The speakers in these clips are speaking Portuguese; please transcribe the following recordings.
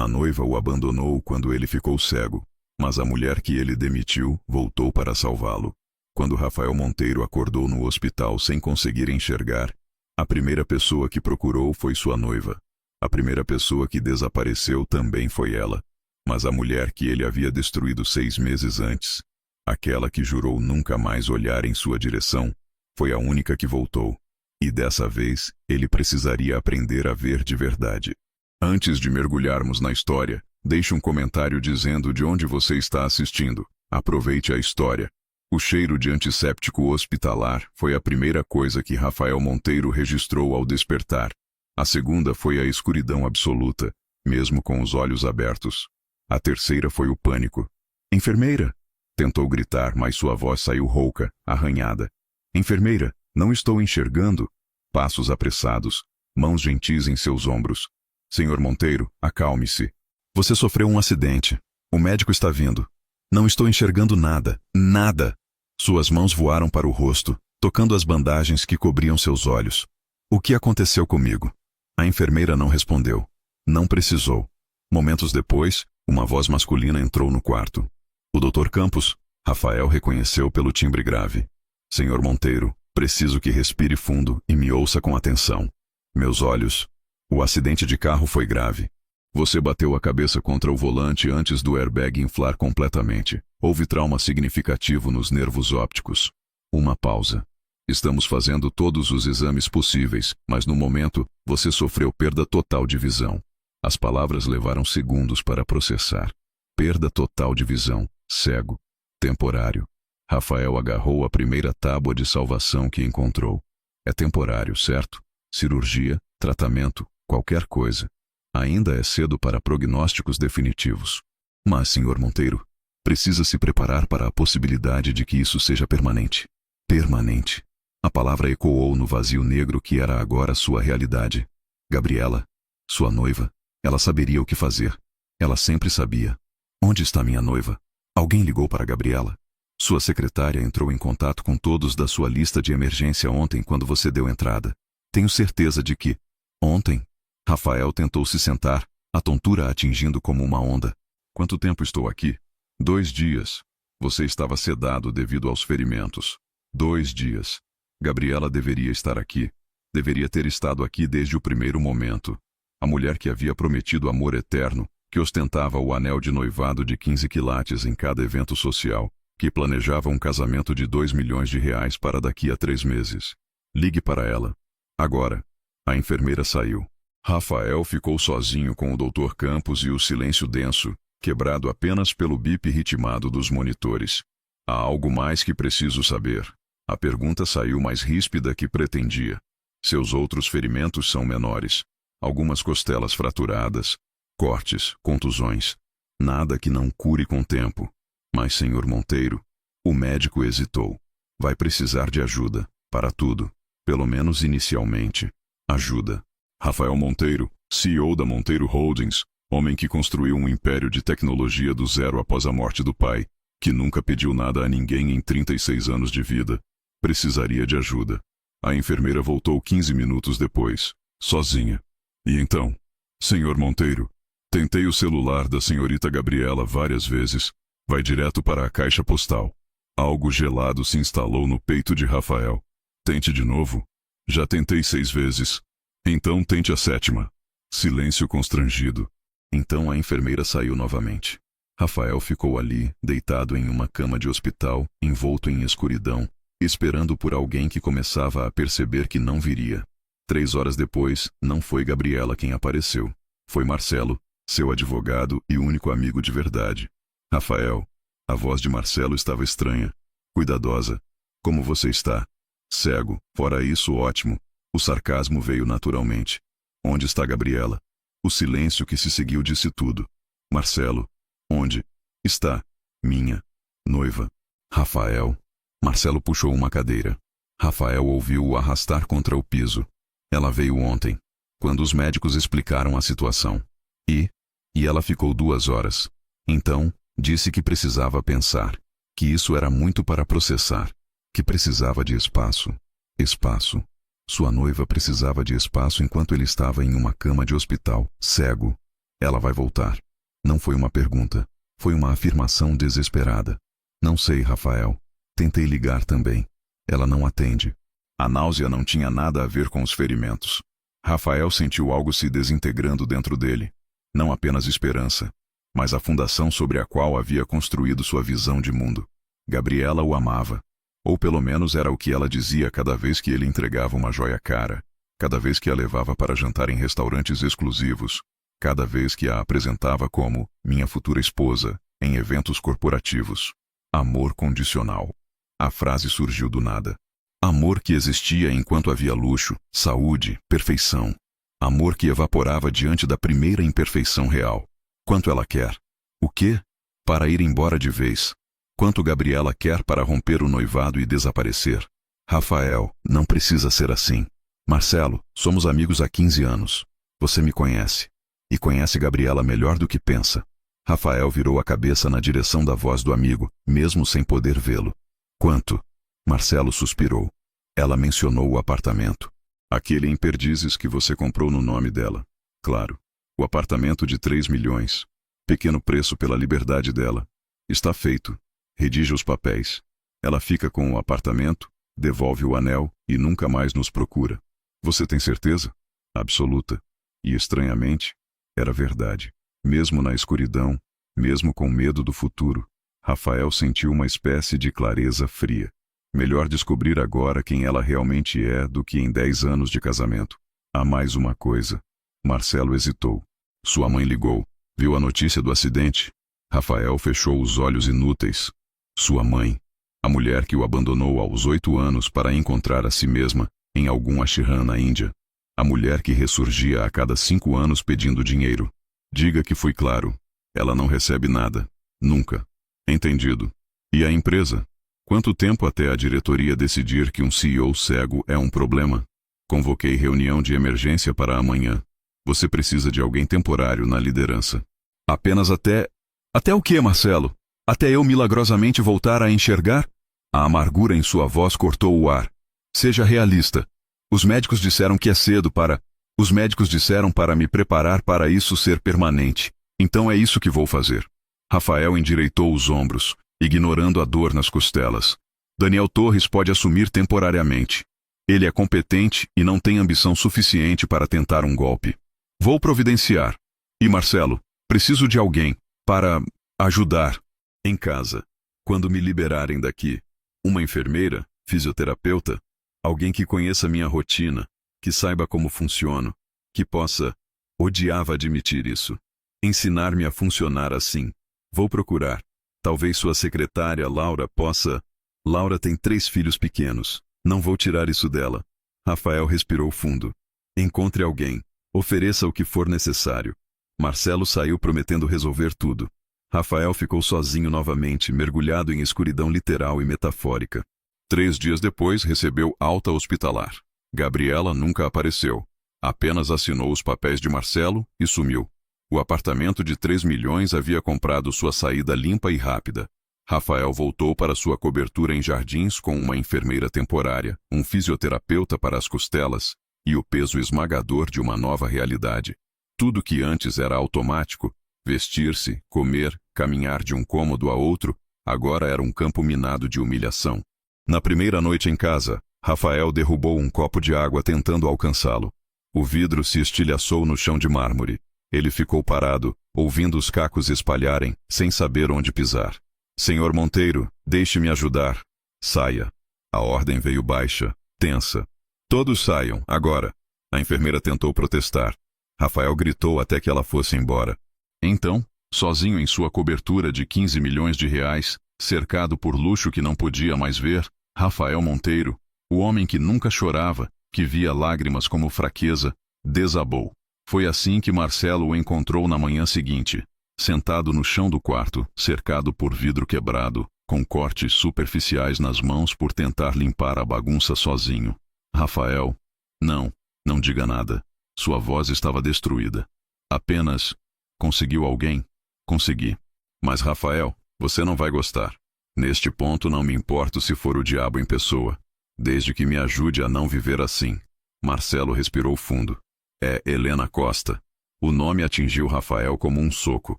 A noiva o abandonou quando ele ficou cego, mas a mulher que ele demitiu voltou para salvá-lo. Quando Rafael Monteiro acordou no hospital sem conseguir enxergar, a primeira pessoa que procurou foi sua noiva. A primeira pessoa que desapareceu também foi ela. Mas a mulher que ele havia destruído 6 meses antes, aquela que jurou nunca mais olhar em sua direção, foi a única que voltou. E dessa vez, ele precisaria aprender a ver de verdade. Antes de mergulharmos na história, deixe um comentário dizendo de onde você está assistindo. Aproveite a história. O cheiro de antisséptico hospitalar foi a primeira coisa que Rafael Monteiro registrou ao despertar. A segunda foi a escuridão absoluta, mesmo com os olhos abertos. A terceira foi o pânico. Enfermeira! Tentou gritar, mas sua voz saiu rouca, arranhada. Enfermeira, não estou enxergando. Passos apressados, mãos gentis em seus ombros. Senhor Monteiro, acalme-se. Você sofreu um acidente. O médico está vindo. Não estou enxergando nada, nada. Suas mãos voaram para o rosto, tocando as bandagens que cobriam seus olhos. O que aconteceu comigo? A enfermeira não respondeu. Não precisou. Momentos depois, uma voz masculina entrou no quarto. O Dr. Campos, Rafael reconheceu pelo timbre grave. Senhor Monteiro, preciso que respire fundo e me ouça com atenção. Meus olhos. O acidente de carro foi grave. Você bateu a cabeça contra o volante antes do airbag inflar completamente. Houve trauma significativo nos nervos ópticos. Uma pausa. Estamos fazendo todos os exames possíveis, mas no momento, você sofreu perda total de visão. As palavras levaram segundos para processar. Perda total de visão, cego, temporário. Rafael agarrou a primeira tábua de salvação que encontrou. É temporário, certo? Cirurgia, tratamento, qualquer coisa. Ainda é cedo para prognósticos definitivos. Mas, Sr. Monteiro, precisa se preparar para a possibilidade de que isso seja permanente. Permanente. A palavra ecoou no vazio negro que era agora sua realidade. Gabriela, sua noiva, ela saberia o que fazer. Ela sempre sabia. Onde está minha noiva? Alguém ligou para Gabriela? Sua secretária entrou em contato com todos da sua lista de emergência ontem quando você deu entrada. Tenho certeza de que... Ontem? Rafael tentou se sentar, a tontura atingindo como uma onda. Quanto tempo estou aqui? 2 dias. Você estava sedado devido aos ferimentos. 2 dias. Gabriela deveria estar aqui. Deveria ter estado aqui desde o primeiro momento. A mulher que havia prometido amor eterno, que ostentava o anel de noivado de 15 quilates em cada evento social, que planejava um casamento de 2 milhões de reais para daqui a 3 meses. Ligue para ela. Agora. A enfermeira saiu. Rafael ficou sozinho com o Dr. Campos e o silêncio denso, quebrado apenas pelo bip ritmado dos monitores. Há algo mais que preciso saber. A pergunta saiu mais ríspida que pretendia. Seus outros ferimentos são menores. Algumas costelas fraturadas, cortes, contusões. Nada que não cure com tempo. Mas, Sr. Monteiro, o médico hesitou. Vai precisar de ajuda, para tudo. Pelo menos inicialmente. Ajuda. Rafael Monteiro, CEO da Monteiro Holdings, homem que construiu um império de tecnologia do zero após a morte do pai, que nunca pediu nada a ninguém em 36 anos de vida, precisaria de ajuda. A enfermeira voltou 15 minutos depois, sozinha. E então? Senhor Monteiro, tentei o celular da senhorita Gabriela várias vezes. Vai direto para a caixa postal. Algo gelado se instalou no peito de Rafael. Tente de novo. Já tentei 6 vezes. Então tente a 7ª. Silêncio constrangido. Então a enfermeira saiu novamente. Rafael ficou ali, deitado em uma cama de hospital, envolto em escuridão, esperando por alguém que começava a perceber que não viria. 3 horas depois, não foi Gabriela quem apareceu. Foi Marcelo, seu advogado e único amigo de verdade. Rafael. A voz de Marcelo estava estranha, cuidadosa. Como você está? Cego. Fora isso, ótimo. O sarcasmo veio naturalmente. Onde está Gabriela? O silêncio que se seguiu disse tudo. Marcelo. Onde está minha noiva? Rafael. Marcelo puxou uma cadeira. Rafael ouviu-o arrastar contra o piso. Ela veio ontem, quando os médicos explicaram a situação. E ela ficou 2 horas. Então, disse que precisava pensar, que isso era muito para processar, que precisava de espaço. Espaço. Sua noiva precisava de espaço enquanto ele estava em uma cama de hospital, cego. Ela vai voltar. Não foi uma pergunta. Foi uma afirmação desesperada. Não sei, Rafael. Tentei ligar também. Ela não atende. A náusea não tinha nada a ver com os ferimentos. Rafael sentiu algo se desintegrando dentro dele. Não apenas esperança, mas a fundação sobre a qual havia construído sua visão de mundo. Gabriela o amava. Ou pelo menos era o que ela dizia cada vez que ele entregava uma joia cara, cada vez que a levava para jantar em restaurantes exclusivos, cada vez que a apresentava como minha futura esposa em eventos corporativos. Amor condicional. A frase surgiu do nada. Amor que existia enquanto havia luxo, saúde, perfeição. Amor que evaporava diante da primeira imperfeição real. Quanto ela quer? O quê? Para ir embora de vez. Quanto Gabriela quer para romper o noivado e desaparecer? Rafael, não precisa ser assim. Marcelo, somos amigos há 15 anos. Você me conhece. E conhece Gabriela melhor do que pensa. Rafael virou a cabeça na direção da voz do amigo, mesmo sem poder vê-lo. Quanto? Marcelo suspirou. Ela mencionou o apartamento. Aquele em Perdizes que você comprou no nome dela. Claro. O apartamento de 3 milhões. Pequeno preço pela liberdade dela. Está feito. Redige os papéis. Ela fica com o apartamento, devolve o anel e nunca mais nos procura. Você tem certeza? Absoluta. E estranhamente, era verdade. Mesmo na escuridão, mesmo com medo do futuro, Rafael sentiu uma espécie de clareza fria. Melhor descobrir agora quem ela realmente é do que em 10 anos de casamento. Há mais uma coisa. Marcelo hesitou. Sua mãe ligou. Viu a notícia do acidente? Rafael fechou os olhos inúteis. Sua mãe. A mulher que o abandonou aos 8 anos para encontrar a si mesma em algum ashram na Índia. A mulher que ressurgia a cada 5 anos pedindo dinheiro. Diga que fui claro. Ela não recebe nada. Nunca. Entendido. E a empresa? Quanto tempo até a diretoria decidir que um CEO cego é um problema? Convoquei reunião de emergência para amanhã. Você precisa de alguém temporário na liderança. Apenas até... Até o quê, Marcelo? Até eu milagrosamente voltar a enxergar? A amargura em sua voz cortou o ar. Seja realista. Os médicos disseram que é cedo para... Os médicos disseram para me preparar para isso ser permanente. Então é isso que vou fazer. Rafael endireitou os ombros, ignorando a dor nas costelas. Daniel Torres pode assumir temporariamente. Ele é competente e não tem ambição suficiente para tentar um golpe. Vou providenciar. E Marcelo, preciso de alguém para ajudar em casa. Quando me liberarem daqui, uma enfermeira, fisioterapeuta, alguém que conheça minha rotina, que saiba como funciono, que possa, odiava admitir isso, ensinar-me a funcionar assim. Vou procurar. Talvez sua secretária, Laura, possa... Laura tem 3 filhos pequenos. Não vou tirar isso dela. Rafael respirou fundo. Encontre alguém. Ofereça o que for necessário. Marcelo saiu prometendo resolver tudo. Rafael ficou sozinho novamente, mergulhado em escuridão literal e metafórica. 3 dias depois, recebeu alta hospitalar. Gabriela nunca apareceu. Apenas assinou os papéis de Marcelo e sumiu. O apartamento de 3 milhões havia comprado sua saída limpa e rápida. Rafael voltou para sua cobertura em Jardins com uma enfermeira temporária, um fisioterapeuta para as costelas e o peso esmagador de uma nova realidade. Tudo que antes era automático, vestir-se, comer, caminhar de um cômodo a outro, agora era um campo minado de humilhação. Na primeira noite em casa, Rafael derrubou um copo de água tentando alcançá-lo. O vidro se estilhaçou no chão de mármore. Ele ficou parado, ouvindo os cacos espalharem, sem saber onde pisar. Senhor Monteiro, deixe-me ajudar. Saia. A ordem veio baixa, tensa. Todos saiam, agora. A enfermeira tentou protestar. Rafael gritou até que ela fosse embora. Então, sozinho em sua cobertura de 15 milhões de reais, cercado por luxo que não podia mais ver, Rafael Monteiro, o homem que nunca chorava, que via lágrimas como fraqueza, desabou. Foi assim que Marcelo o encontrou na manhã seguinte, sentado no chão do quarto, cercado por vidro quebrado, com cortes superficiais nas mãos por tentar limpar a bagunça sozinho. Rafael, não diga nada. Sua voz estava destruída. Apenas, conseguiu alguém? Consegui. Mas Rafael, você não vai gostar. Neste ponto não me importo se for o diabo em pessoa. Desde que me ajude a não viver assim. Marcelo respirou fundo. É Helena Costa. O nome atingiu Rafael como um soco.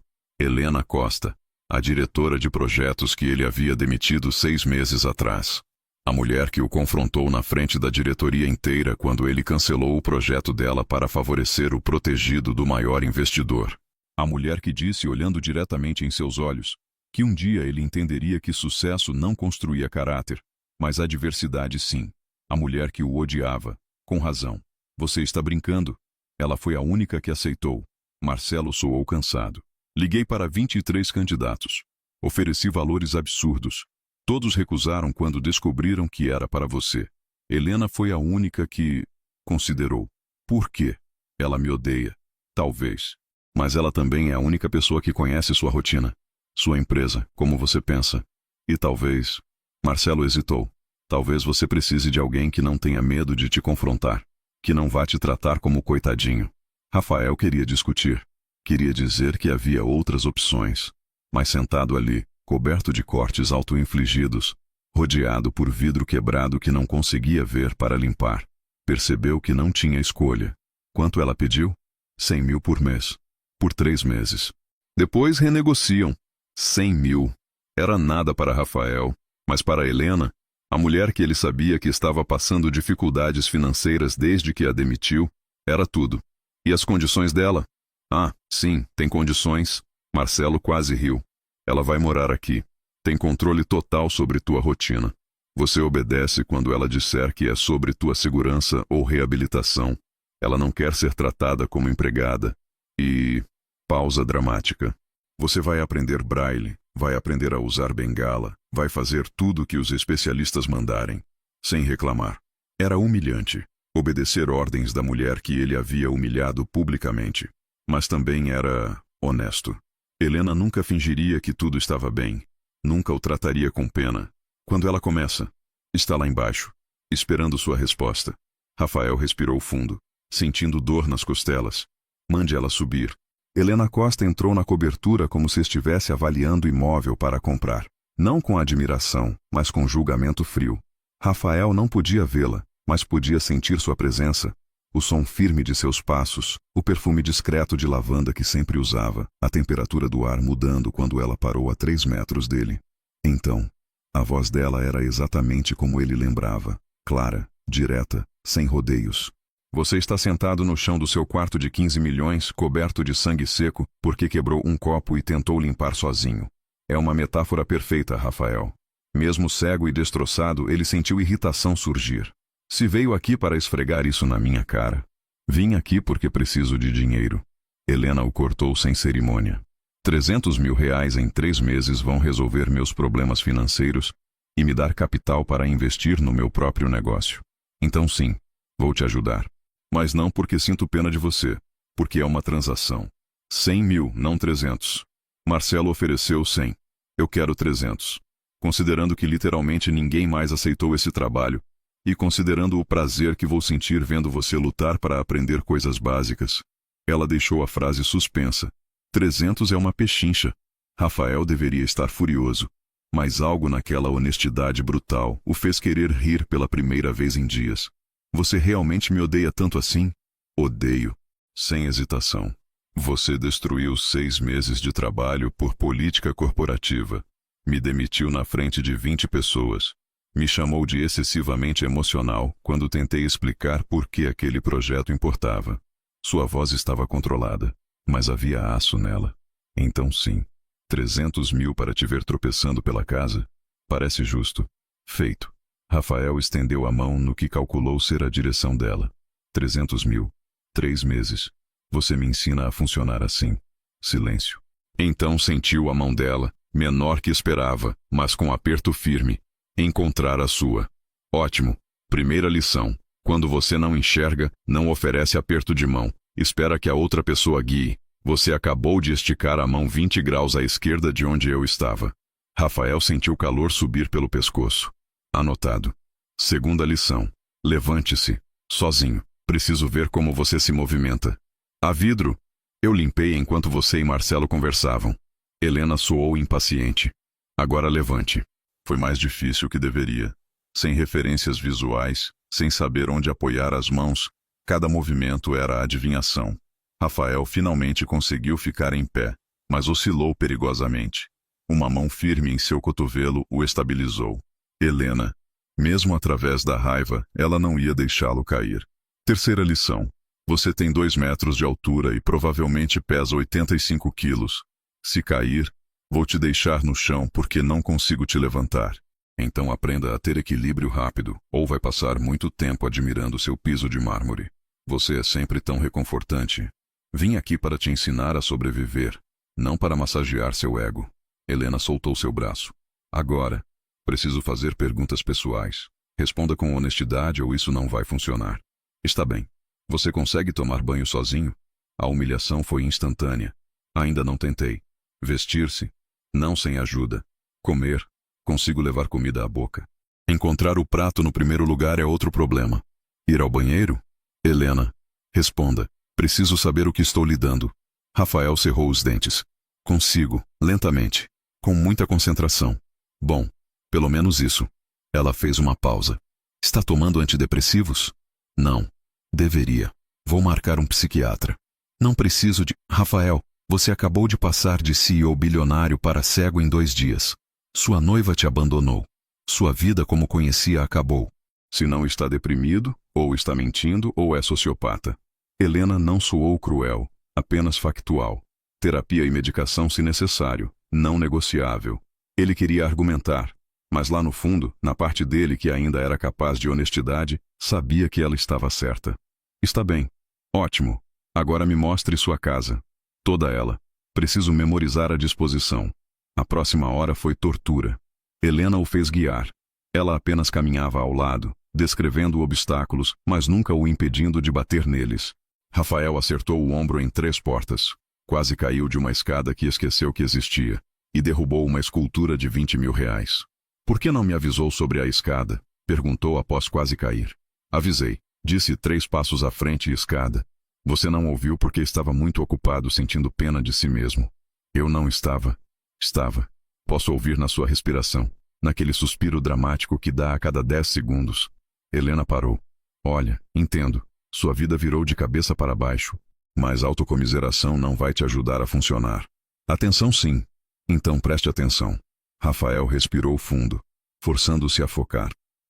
Helena Costa, a diretora de projetos que ele havia demitido 6 meses atrás. A mulher que o confrontou na frente da diretoria inteira quando ele cancelou o projeto dela para favorecer o protegido do maior investidor. A mulher que disse, olhando diretamente em seus olhos, que um dia ele entenderia que sucesso não construía caráter, mas adversidade sim. A mulher que o odiava, com razão. Você está brincando? Ela foi a única que aceitou. Marcelo soou cansado. Liguei para 23 candidatos. Ofereci valores absurdos. Todos recusaram quando descobriram que era para você. Helena foi a única que considerou. Por quê? Ela me odeia. Talvez. Mas ela também é a única pessoa que conhece sua rotina. Sua empresa, como você pensa. E talvez... Marcelo hesitou. Talvez você precise de alguém que não tenha medo de te confrontar. Que não vá te tratar como coitadinho. Rafael queria discutir. Queria dizer que havia outras opções. Mas sentado ali, coberto de cortes auto-infligidos, rodeado por vidro quebrado que não conseguia ver para limpar, percebeu que não tinha escolha. Quanto ela pediu? 100 mil por mês. Por 3 meses. Depois renegociam. 100 mil. Era nada para Rafael, mas para Helena, a mulher que ele sabia que estava passando dificuldades financeiras desde que a demitiu, era tudo. E as condições dela? Ah, sim, tem condições. Marcelo quase riu. Ela vai morar aqui. Tem controle total sobre tua rotina. Você obedece quando ela disser que é sobre tua segurança ou reabilitação. Ela não quer ser tratada como empregada. E... pausa dramática. Você vai aprender braille, vai aprender a usar bengala, vai fazer tudo o que os especialistas mandarem, sem reclamar. Era humilhante, obedecer ordens da mulher que ele havia humilhado publicamente. Mas também era honesto. Helena nunca fingiria que tudo estava bem. Nunca o trataria com pena. Quando ela começa, está lá embaixo, esperando sua resposta. Rafael respirou fundo, sentindo dor nas costelas. Mande ela subir. Helena Costa entrou na cobertura como se estivesse avaliando imóvel para comprar. Não com admiração, mas com julgamento frio. Rafael não podia vê-la, mas podia sentir sua presença. O som firme de seus passos, o perfume discreto de lavanda que sempre usava, a temperatura do ar mudando quando ela parou a 3 metros dele. Então, a voz dela era exatamente como ele lembrava, clara, direta, sem rodeios. Você está sentado no chão do seu quarto de 15 milhões, coberto de sangue seco, porque quebrou um copo e tentou limpar sozinho. É uma metáfora perfeita, Rafael. Mesmo cego e destroçado, ele sentiu irritação surgir. Se veio aqui para esfregar isso na minha cara. Vim aqui porque preciso de dinheiro. Helena o cortou sem cerimônia. 300 mil reais em 3 meses vão resolver meus problemas financeiros e me dar capital para investir no meu próprio negócio. Então sim, vou te ajudar. Mas não porque sinto pena de você, porque é uma transação. 100 mil, não 300. Marcelo ofereceu 100. Eu quero 300. Considerando que literalmente ninguém mais aceitou esse trabalho, e considerando o prazer que vou sentir vendo você lutar para aprender coisas básicas. Ela deixou a frase suspensa. 300 é uma pechincha. Rafael deveria estar furioso. Mas algo naquela honestidade brutal o fez querer rir pela primeira vez em dias. Você realmente me odeia tanto assim? Odeio. Sem hesitação. Você destruiu 6 meses de trabalho por política corporativa. Me demitiu na frente de 20 pessoas. Me chamou de excessivamente emocional quando tentei explicar por que aquele projeto importava. Sua voz estava controlada, mas havia aço nela. Então sim, 300 mil para te ver tropeçando pela casa? Parece justo. Feito. Rafael estendeu a mão no que calculou ser a direção dela. 300 mil. 3 meses. Você me ensina a funcionar assim. Silêncio. Então sentiu a mão dela, menor que esperava, mas com aperto firme. Encontrar a sua. Ótimo. Primeira lição. Quando você não enxerga, não oferece aperto de mão. Espera que a outra pessoa guie. Você acabou de esticar a mão 20 graus à esquerda de onde eu estava. Rafael sentiu calor subir pelo pescoço. Anotado. Segunda lição. Levante-se. Sozinho. Preciso ver como você se movimenta. Há vidro. Eu limpei enquanto você e Marcelo conversavam. Helena soou impaciente. Agora levante. Foi mais difícil que deveria. Sem referências visuais, sem saber onde apoiar as mãos, cada movimento era adivinhação. Rafael finalmente conseguiu ficar em pé, mas oscilou perigosamente. Uma mão firme em seu cotovelo o estabilizou. Helena. Mesmo através da raiva, ela não ia deixá-lo cair. Terceira lição. Você tem 2 metros de altura e provavelmente pesa 85 quilos. Se cair, vou te deixar no chão porque não consigo te levantar. Então aprenda a ter equilíbrio rápido, ou vai passar muito tempo admirando seu piso de mármore. Você é sempre tão reconfortante. Vim aqui para te ensinar a sobreviver, não para massagear seu ego. Helena soltou seu braço. Agora, preciso fazer perguntas pessoais. Responda com honestidade ou isso não vai funcionar. Está bem. Você consegue tomar banho sozinho? A humilhação foi instantânea. Ainda não tentei. Vestir-se? Não sem ajuda. Comer? Consigo levar comida à boca. Encontrar o prato no primeiro lugar é outro problema. Ir ao banheiro? Helena, responda. Preciso saber o que estou lidando. Rafael cerrou os dentes. Consigo, lentamente. Com muita concentração. Bom, pelo menos isso. Ela fez uma pausa. Está tomando antidepressivos? Não. Deveria. Vou marcar um psiquiatra. Não preciso de... Rafael, você acabou de passar de CEO bilionário para cego em 2 dias. Sua noiva te abandonou. Sua vida como conhecia acabou. Se não está deprimido, ou está mentindo, ou é sociopata. Helena não soou cruel, apenas factual. Terapia e medicação se necessário, não negociável. Ele queria argumentar, mas lá no fundo, na parte dele que ainda era capaz de honestidade, sabia que ela estava certa. Está bem. Ótimo. Agora me mostre sua casa. Toda ela. Preciso memorizar a disposição. A próxima hora foi tortura. Helena o fez guiar. Ela apenas caminhava ao lado, descrevendo obstáculos, mas nunca o impedindo de bater neles. Rafael acertou o ombro em 3 portas. Quase caiu de uma escada que esqueceu que existia. E derrubou uma escultura de 20 mil reais. Por que não me avisou sobre a escada? Perguntou após quase cair. Avisei. Disse 3 passos à frente e escada. Você não ouviu porque estava muito ocupado sentindo pena de si mesmo. Eu não estava. Estava. Posso ouvir na sua respiração. Naquele suspiro dramático que dá a cada 10 segundos. Helena parou. Olha, entendo. Sua vida virou de cabeça para baixo. Mas autocomiseração não vai te ajudar a funcionar. Atenção sim. Então preste atenção. Rafael respirou fundo, forçando-se a focar.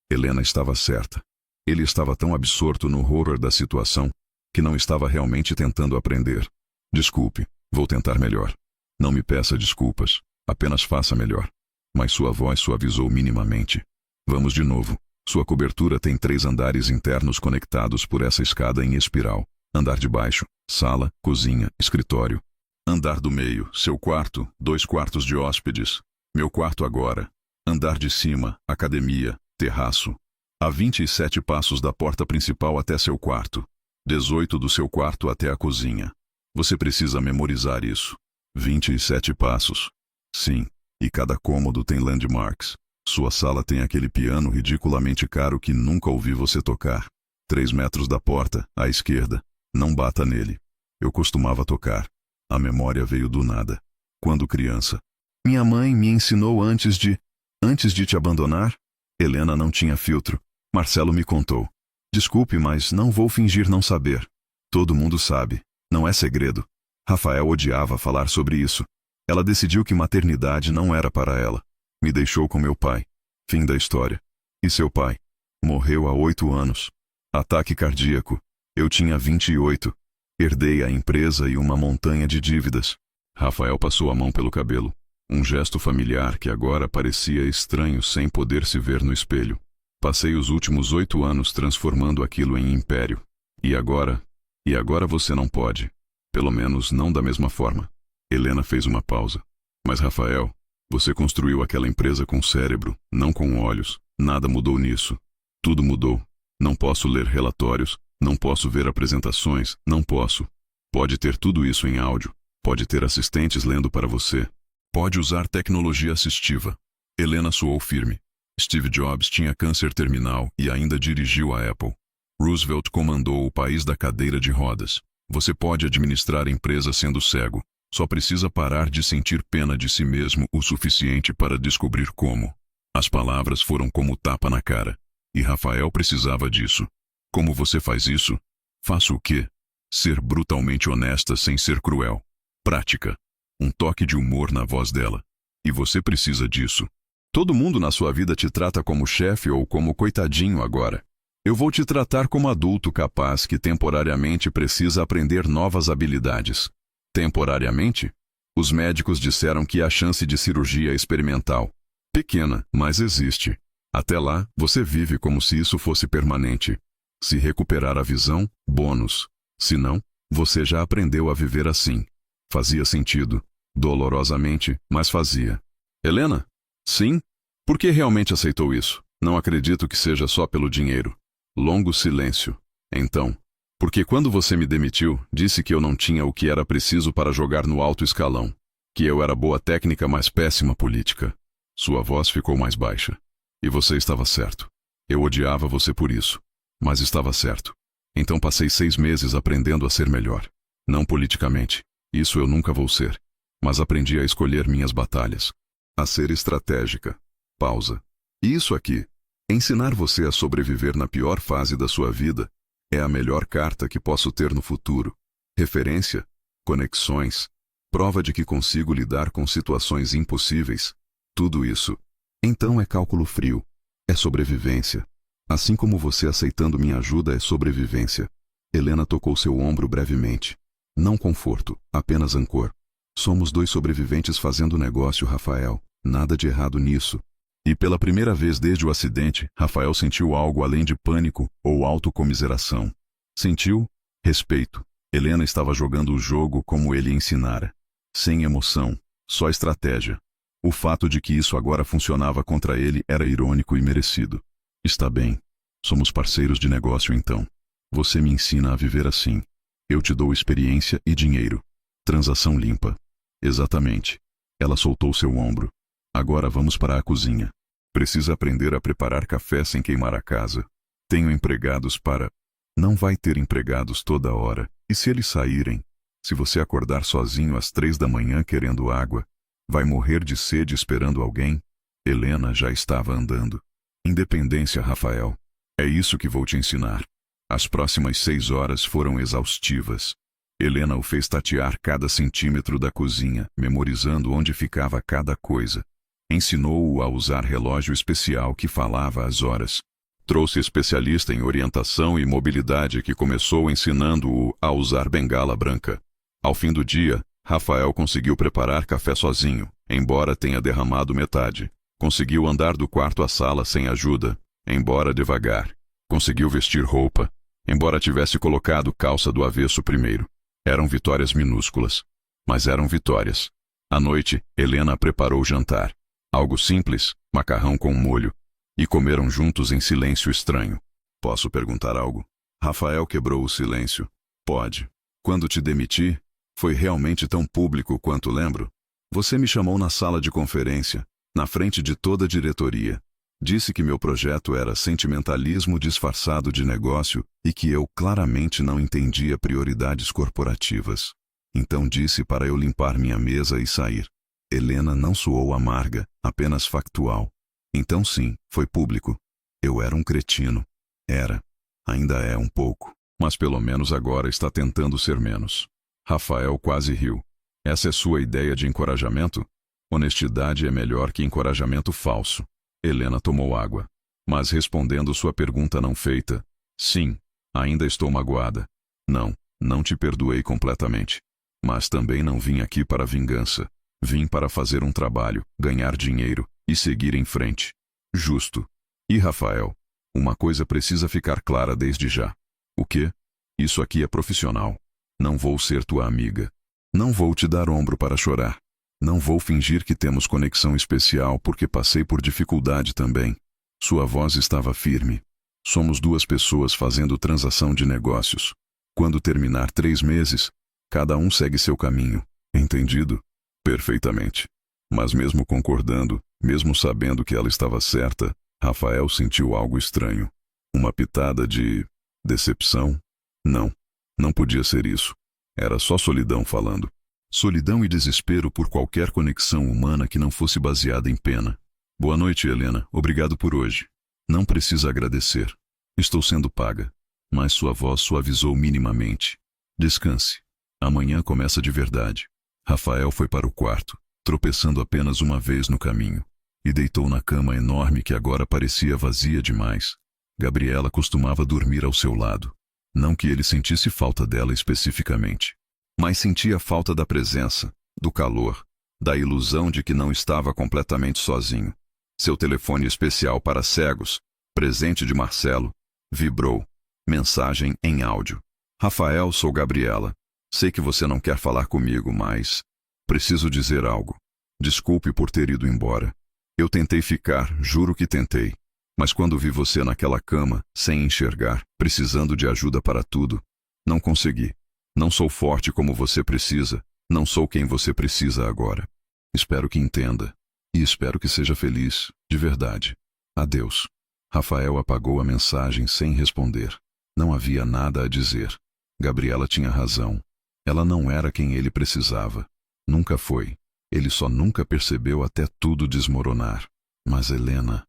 Helena estava certa. Ele estava tão absorto no horror da situação, que não estava realmente tentando aprender. Desculpe, vou tentar melhor. Não me peça desculpas, apenas faça melhor. Mas sua voz suavizou minimamente. Vamos de novo. Sua cobertura tem 3 andares internos conectados por essa escada em espiral. Andar de baixo, sala, cozinha, escritório. Andar do meio, seu quarto, 2 quartos de hóspedes. Meu quarto agora. Andar de cima, academia, terraço. Há 27 passos da porta principal até seu quarto. 18 do seu quarto até a cozinha. Você precisa memorizar isso. 27 passos. Sim, e cada cômodo tem landmarks. Sua sala tem aquele piano ridiculamente caro que nunca ouvi você tocar. 3 metros da porta, à esquerda. Não bata nele. Eu costumava tocar. A memória veio do nada. Quando criança. Minha mãe me ensinou antes de te abandonar? Helena não tinha filtro. Marcelo me contou. Desculpe, mas não vou fingir não saber. Todo mundo sabe. Não é segredo. Rafael odiava falar sobre isso. Ela decidiu que maternidade não era para ela. Me deixou com meu pai. Fim da história. E seu pai? Morreu há 8 anos. Ataque cardíaco. Eu tinha 28. Herdei a empresa e uma montanha de dívidas. Rafael passou a mão pelo cabelo. Um gesto familiar que agora parecia estranho sem poder se ver no espelho. Passei os últimos 8 anos transformando aquilo em império. E agora? E agora você não pode. Pelo menos não da mesma forma. Helena fez uma pausa. Mas Rafael, você construiu aquela empresa com cérebro, não com olhos. Nada mudou nisso. Tudo mudou. Não posso ler relatórios, não posso ver apresentações, não posso. Pode ter tudo isso em áudio. Pode ter assistentes lendo para você. Pode usar tecnologia assistiva. Helena soou firme. Steve Jobs tinha câncer terminal e ainda dirigiu a Apple. Roosevelt comandou o país da cadeira de rodas. Você pode administrar empresa sendo cego. Só precisa parar de sentir pena de si mesmo o suficiente para descobrir como. As palavras foram como tapa na cara. E Rafael precisava disso. Como você faz isso? Faço o quê? Ser brutalmente honesta sem ser cruel. Prática. Um toque de humor na voz dela. E você precisa disso. Todo mundo na sua vida te trata como chefe ou como coitadinho agora. Eu vou te tratar como adulto capaz que temporariamente precisa aprender novas habilidades. Temporariamente? Os médicos disseram que há chance de cirurgia experimental. Pequena, mas existe. Até lá, você vive como se isso fosse permanente. Se recuperar a visão, bônus. Se não, você já aprendeu a viver assim. Fazia sentido. Dolorosamente, mas fazia. Helena? Sim? Por que realmente aceitou isso? Não acredito que seja só pelo dinheiro. Longo silêncio. Então, porque quando você me demitiu, disse que eu não tinha o que era preciso para jogar no alto escalão. Que eu era boa técnica, mas péssima política. Sua voz ficou mais baixa. E você estava certo. Eu odiava você por isso. Mas estava certo. Então passei 6 meses aprendendo a ser melhor. Não politicamente. Isso eu nunca vou ser. Mas aprendi a escolher minhas batalhas. A ser estratégica. Pausa. E isso aqui, ensinar você a sobreviver na pior fase da sua vida, é a melhor carta que posso ter no futuro. Referência, conexões, prova de que consigo lidar com situações impossíveis. Tudo isso. Então é cálculo frio. É sobrevivência. Assim como você aceitando minha ajuda é sobrevivência. Helena tocou seu ombro brevemente. Não conforto, apenas ancor. Somos 2 sobreviventes fazendo negócio, Rafael. Nada de errado nisso. E pela primeira vez desde o acidente, Rafael sentiu algo além de pânico ou autocomiseração. Sentiu respeito. Helena estava jogando o jogo como ele ensinara. Sem emoção, só estratégia. O fato de que isso agora funcionava contra ele era irônico e merecido. Está bem. Somos parceiros de negócio então. Você me ensina a viver assim. Eu te dou experiência e dinheiro. Transação limpa. Exatamente. Ela soltou seu ombro. Agora vamos para a cozinha. Precisa aprender a preparar café sem queimar a casa. Tenho empregados para... Não vai ter empregados toda hora. E se eles saírem? Se você acordar sozinho às 3 da manhã querendo água, vai morrer de sede esperando alguém? Helena já estava andando. Independência, Rafael. É isso que vou te ensinar. As próximas 6 horas foram exaustivas. Helena o fez tatear cada centímetro da cozinha, memorizando onde ficava cada coisa. Ensinou-o a usar relógio especial que falava as horas. Trouxe especialista em orientação e mobilidade que começou ensinando-o a usar bengala branca. Ao fim do dia, Rafael conseguiu preparar café sozinho, embora tenha derramado metade. Conseguiu andar do quarto à sala sem ajuda, embora devagar. Conseguiu vestir roupa, embora tivesse colocado calça do avesso primeiro. Eram vitórias minúsculas, mas eram vitórias. À noite, Helena preparou o jantar. Algo simples, macarrão com molho. E comeram juntos em silêncio estranho. Posso perguntar algo? Rafael quebrou o silêncio. Pode. Quando te demiti, foi realmente tão público quanto lembro? Você me chamou na sala de conferência, na frente de toda a diretoria. Disse que meu projeto era sentimentalismo disfarçado de negócio e que eu claramente não entendia prioridades corporativas. Então disse para eu limpar minha mesa e sair. Helena não soou amarga, apenas factual. Então sim, foi público. Eu era um cretino. Era. Ainda é um pouco. Mas pelo menos agora está tentando ser menos. Rafael quase riu. Essa é sua ideia de encorajamento? Honestidade é melhor que encorajamento falso. Helena tomou água. Mas respondendo sua pergunta não feita, sim, ainda estou magoada. Não, não te perdoei completamente. Mas também não vim aqui para vingança. Vim para fazer um trabalho, ganhar dinheiro e seguir em frente. Justo. E Rafael, uma coisa precisa ficar clara desde já. O quê? Isso aqui é profissional. Não vou ser tua amiga. Não vou te dar ombro para chorar. Não vou fingir que temos conexão especial porque passei por dificuldade também. Sua voz estava firme. Somos 2 pessoas fazendo transação de negócios. Quando terminar 3 meses, cada um segue seu caminho. Entendido? Perfeitamente. Mas mesmo concordando, mesmo sabendo que ela estava certa, Rafael sentiu algo estranho. Uma pitada de... decepção? Não. Não podia ser isso. Era só solidão falando. Solidão e desespero por qualquer conexão humana que não fosse baseada em pena. Boa noite, Helena. Obrigado por hoje. Não precisa agradecer. Estou sendo paga. Mas sua voz suavizou minimamente. Descanse. Amanhã começa de verdade. Rafael foi para o quarto, tropeçando apenas uma vez no caminho, e deitou na cama enorme que agora parecia vazia demais. Gabriela costumava dormir ao seu lado. Não que ele sentisse falta dela especificamente, mas sentia falta da presença, do calor, da ilusão de que não estava completamente sozinho. Seu telefone especial para cegos, presente de Marcelo, vibrou. Mensagem em áudio. Rafael, sou Gabriela. Sei que você não quer falar comigo, mas preciso dizer algo. Desculpe por ter ido embora. Eu tentei ficar, juro que tentei. Mas quando vi você naquela cama, sem enxergar, precisando de ajuda para tudo, não consegui. Não sou forte como você precisa, não sou quem você precisa agora. Espero que entenda. E espero que seja feliz, de verdade. Adeus. Rafael apagou a mensagem sem responder. Não havia nada a dizer. Gabriela tinha razão. Ela não era quem ele precisava. Nunca foi. Ele só nunca percebeu até tudo desmoronar. Mas Helena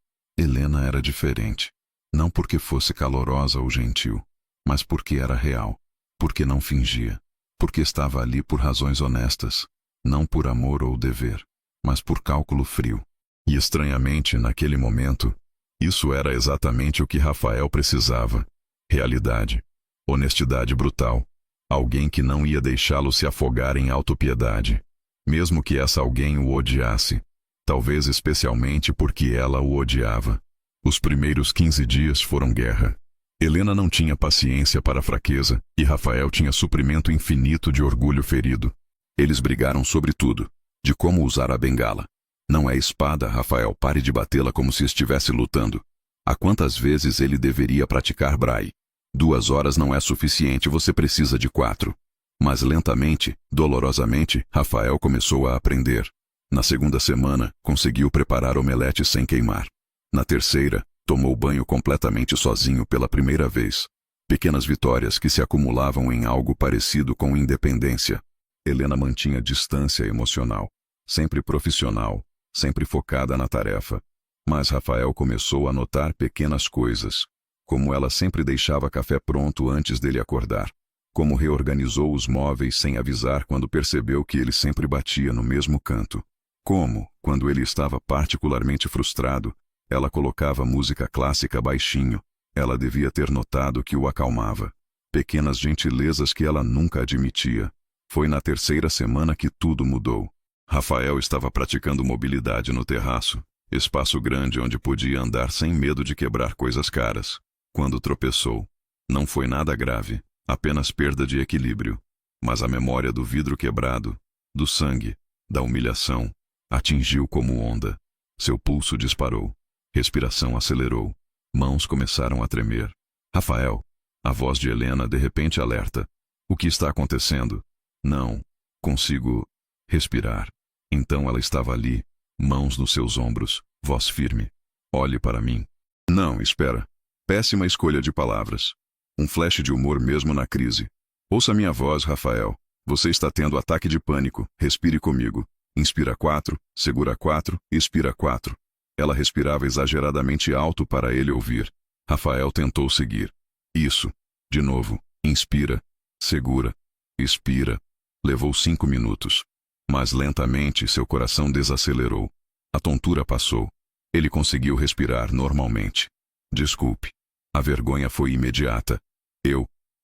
era diferente. Não porque fosse calorosa ou gentil, mas porque era real. Porque não fingia. Porque estava ali por razões honestas. Não por amor ou dever, mas por cálculo frio. E estranhamente, naquele momento, isso era exatamente o que Rafael precisava. Realidade. Honestidade brutal. Alguém que não ia deixá-lo se afogar em autopiedade. Mesmo que essa alguém o odiasse. Talvez especialmente porque ela o odiava. Os primeiros 15 dias foram guerra. Helena não tinha paciência para a fraqueza, e Rafael tinha suprimento infinito de orgulho ferido. Eles brigaram sobre tudo. De como usar a bengala. Não é espada, Rafael, pare de batê-la como se estivesse lutando. Há quantas vezes ele deveria praticar braille? 2 horas não é suficiente, você precisa de 4. Mas lentamente, dolorosamente, Rafael começou a aprender. Na segunda semana, conseguiu preparar omelete sem queimar. Na terceira, tomou banho completamente sozinho pela primeira vez. Pequenas vitórias que se acumulavam em algo parecido com independência. Helena mantinha distância emocional. Sempre profissional, sempre focada na tarefa. Mas Rafael começou a notar pequenas coisas. Como ela sempre deixava café pronto antes dele acordar. Como reorganizou os móveis sem avisar quando percebeu que ele sempre batia no mesmo canto. Como, quando ele estava particularmente frustrado, ela colocava música clássica baixinho. Ela devia ter notado que o acalmava. Pequenas gentilezas que ela nunca admitia. Foi na terceira semana que tudo mudou. Rafael estava praticando mobilidade no terraço, espaço grande onde podia andar sem medo de quebrar coisas caras. Quando tropeçou, não foi nada grave, apenas perda de equilíbrio. Mas a memória do vidro quebrado, do sangue, da humilhação, atingiu como onda. Seu pulso disparou. Respiração acelerou. Mãos começaram a tremer. Rafael. A voz de Helena de repente alerta. O que está acontecendo? Não. Consigo respirar. Então ela estava ali, mãos nos seus ombros, voz firme. Olhe para mim. Não, espera. Péssima escolha de palavras. Um flash de humor mesmo na crise. Ouça minha voz, Rafael. Você está tendo ataque de pânico. Respire comigo. Inspira 4, segura 4, expira 4. Ela respirava exageradamente alto para ele ouvir. Rafael tentou seguir. Isso. De novo. Inspira. Segura. Expira. Levou 5 minutos. Mas lentamente seu coração desacelerou. A tontura passou. Ele conseguiu respirar normalmente. Desculpe. A vergonha foi imediata.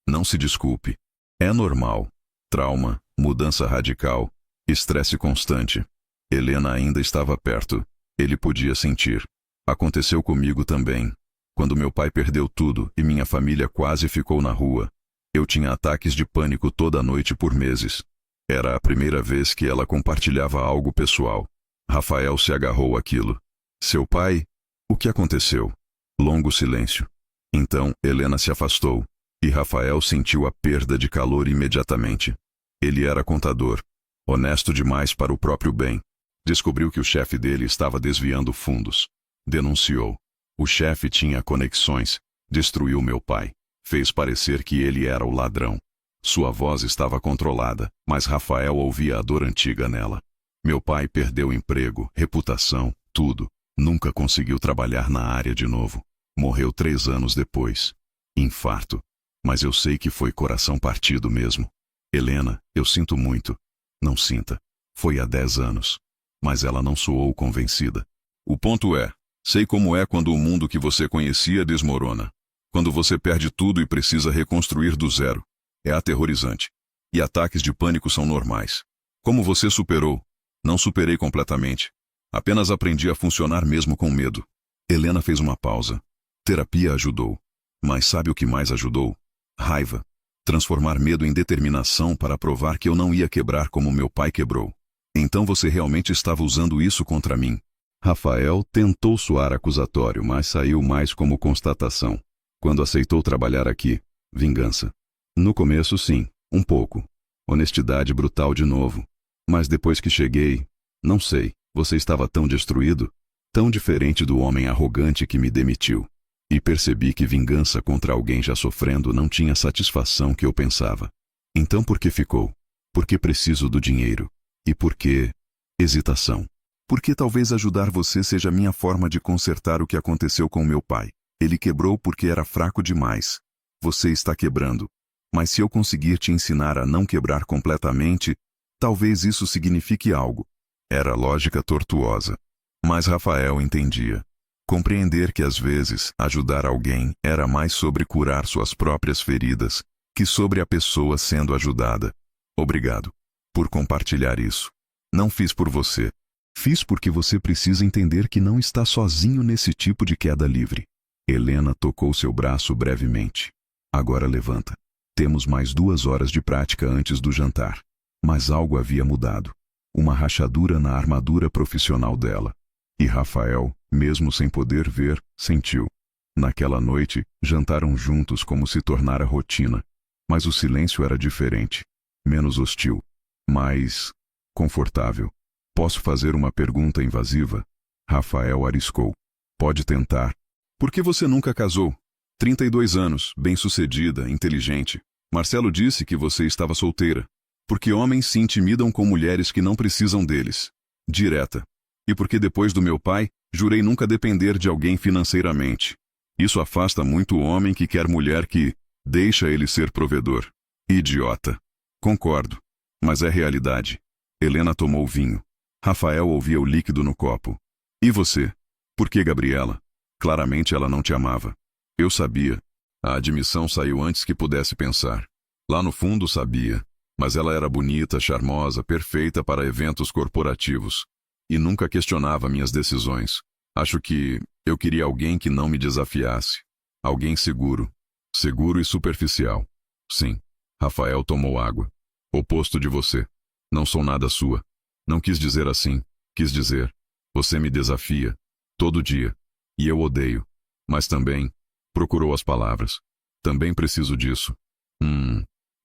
Não se desculpe. É normal. Trauma, mudança radical, estresse constante. Helena ainda estava perto. Ele podia sentir. Aconteceu comigo também. Quando meu pai perdeu tudo e minha família quase ficou na rua. Eu tinha ataques de pânico toda noite por meses. Era a primeira vez que ela compartilhava algo pessoal. Rafael se agarrou àquilo. Seu pai? O que aconteceu? Longo silêncio. Então, Helena se afastou, e Rafael sentiu a perda de calor imediatamente. Ele era contador, honesto demais para o próprio bem. Descobriu que o chefe dele estava desviando fundos. Denunciou. O chefe tinha conexões. Destruiu meu pai. Fez parecer que ele era o ladrão. Sua voz estava controlada, mas Rafael ouvia a dor antiga nela. Meu pai perdeu emprego, reputação, tudo. Nunca conseguiu trabalhar na área de novo. Morreu 3 anos depois. Infarto. Mas eu sei que foi coração partido mesmo. Helena, eu sinto muito. Não sinta. Foi há 10 anos. Mas ela não soou convencida. O ponto é, sei como é quando o mundo que você conhecia desmorona. Quando você perde tudo e precisa reconstruir do zero. É aterrorizante. E ataques de pânico são normais. Como você superou? Não superei completamente. Apenas aprendi a funcionar mesmo com medo. Helena fez uma pausa. Terapia ajudou. Mas sabe o que mais ajudou? Raiva. Transformar medo em determinação para provar que eu não ia quebrar como meu pai quebrou. Então você realmente estava usando isso contra mim? Rafael tentou soar acusatório, mas saiu mais como constatação. Quando aceitou trabalhar aqui, vingança. No começo, sim, um pouco. Honestidade brutal de novo. Mas depois que cheguei, não sei, você estava tão destruído, tão diferente do homem arrogante que me demitiu. E percebi que vingança contra alguém já sofrendo não tinha satisfação que eu pensava. Então por que ficou? Porque preciso do dinheiro. E por que? Hesitação. Porque talvez ajudar você seja minha forma de consertar o que aconteceu com meu pai. Ele quebrou porque era fraco demais. Você está quebrando. Mas se eu conseguir te ensinar a não quebrar completamente, talvez isso signifique algo. Era lógica tortuosa. Mas Rafael entendia. Compreender que às vezes ajudar alguém era mais sobre curar suas próprias feridas que sobre a pessoa sendo ajudada. Obrigado por compartilhar isso. Não fiz por você. Fiz porque você precisa entender que não está sozinho nesse tipo de queda livre. Helena tocou seu braço brevemente. Agora levanta. Temos mais 2 horas de prática antes do jantar. Mas algo havia mudado. Uma rachadura na armadura profissional dela. E Rafael, mesmo sem poder ver, sentiu. Naquela noite, jantaram juntos como se tornara rotina. Mas o silêncio era diferente. Menos hostil. Mais confortável. Posso fazer uma pergunta invasiva? Rafael arriscou. Pode tentar. Por que você nunca casou? 32 anos, bem-sucedida, inteligente. Marcelo disse que você estava solteira. Porque homens se intimidam com mulheres que não precisam deles. Direta. E porque depois do meu pai, jurei nunca depender de alguém financeiramente. Isso afasta muito o homem que quer mulher que deixa ele ser provedor. Idiota. Concordo. Mas é realidade. Helena tomou vinho. Rafael ouvia o líquido no copo. E você? Por que Gabriela? Claramente ela não te amava. Eu sabia. A admissão saiu antes que pudesse pensar. Lá no fundo sabia. Mas ela era bonita, charmosa, perfeita para eventos corporativos. E nunca questionava minhas decisões. Acho que eu queria alguém que não me desafiasse. Alguém seguro. Seguro e superficial. Sim. Rafael tomou água. Oposto de você. Não sou nada sua. Não quis dizer assim. Quis dizer. Você me desafia. Todo dia. E eu odeio. Mas também. Procurou as palavras. Também preciso disso.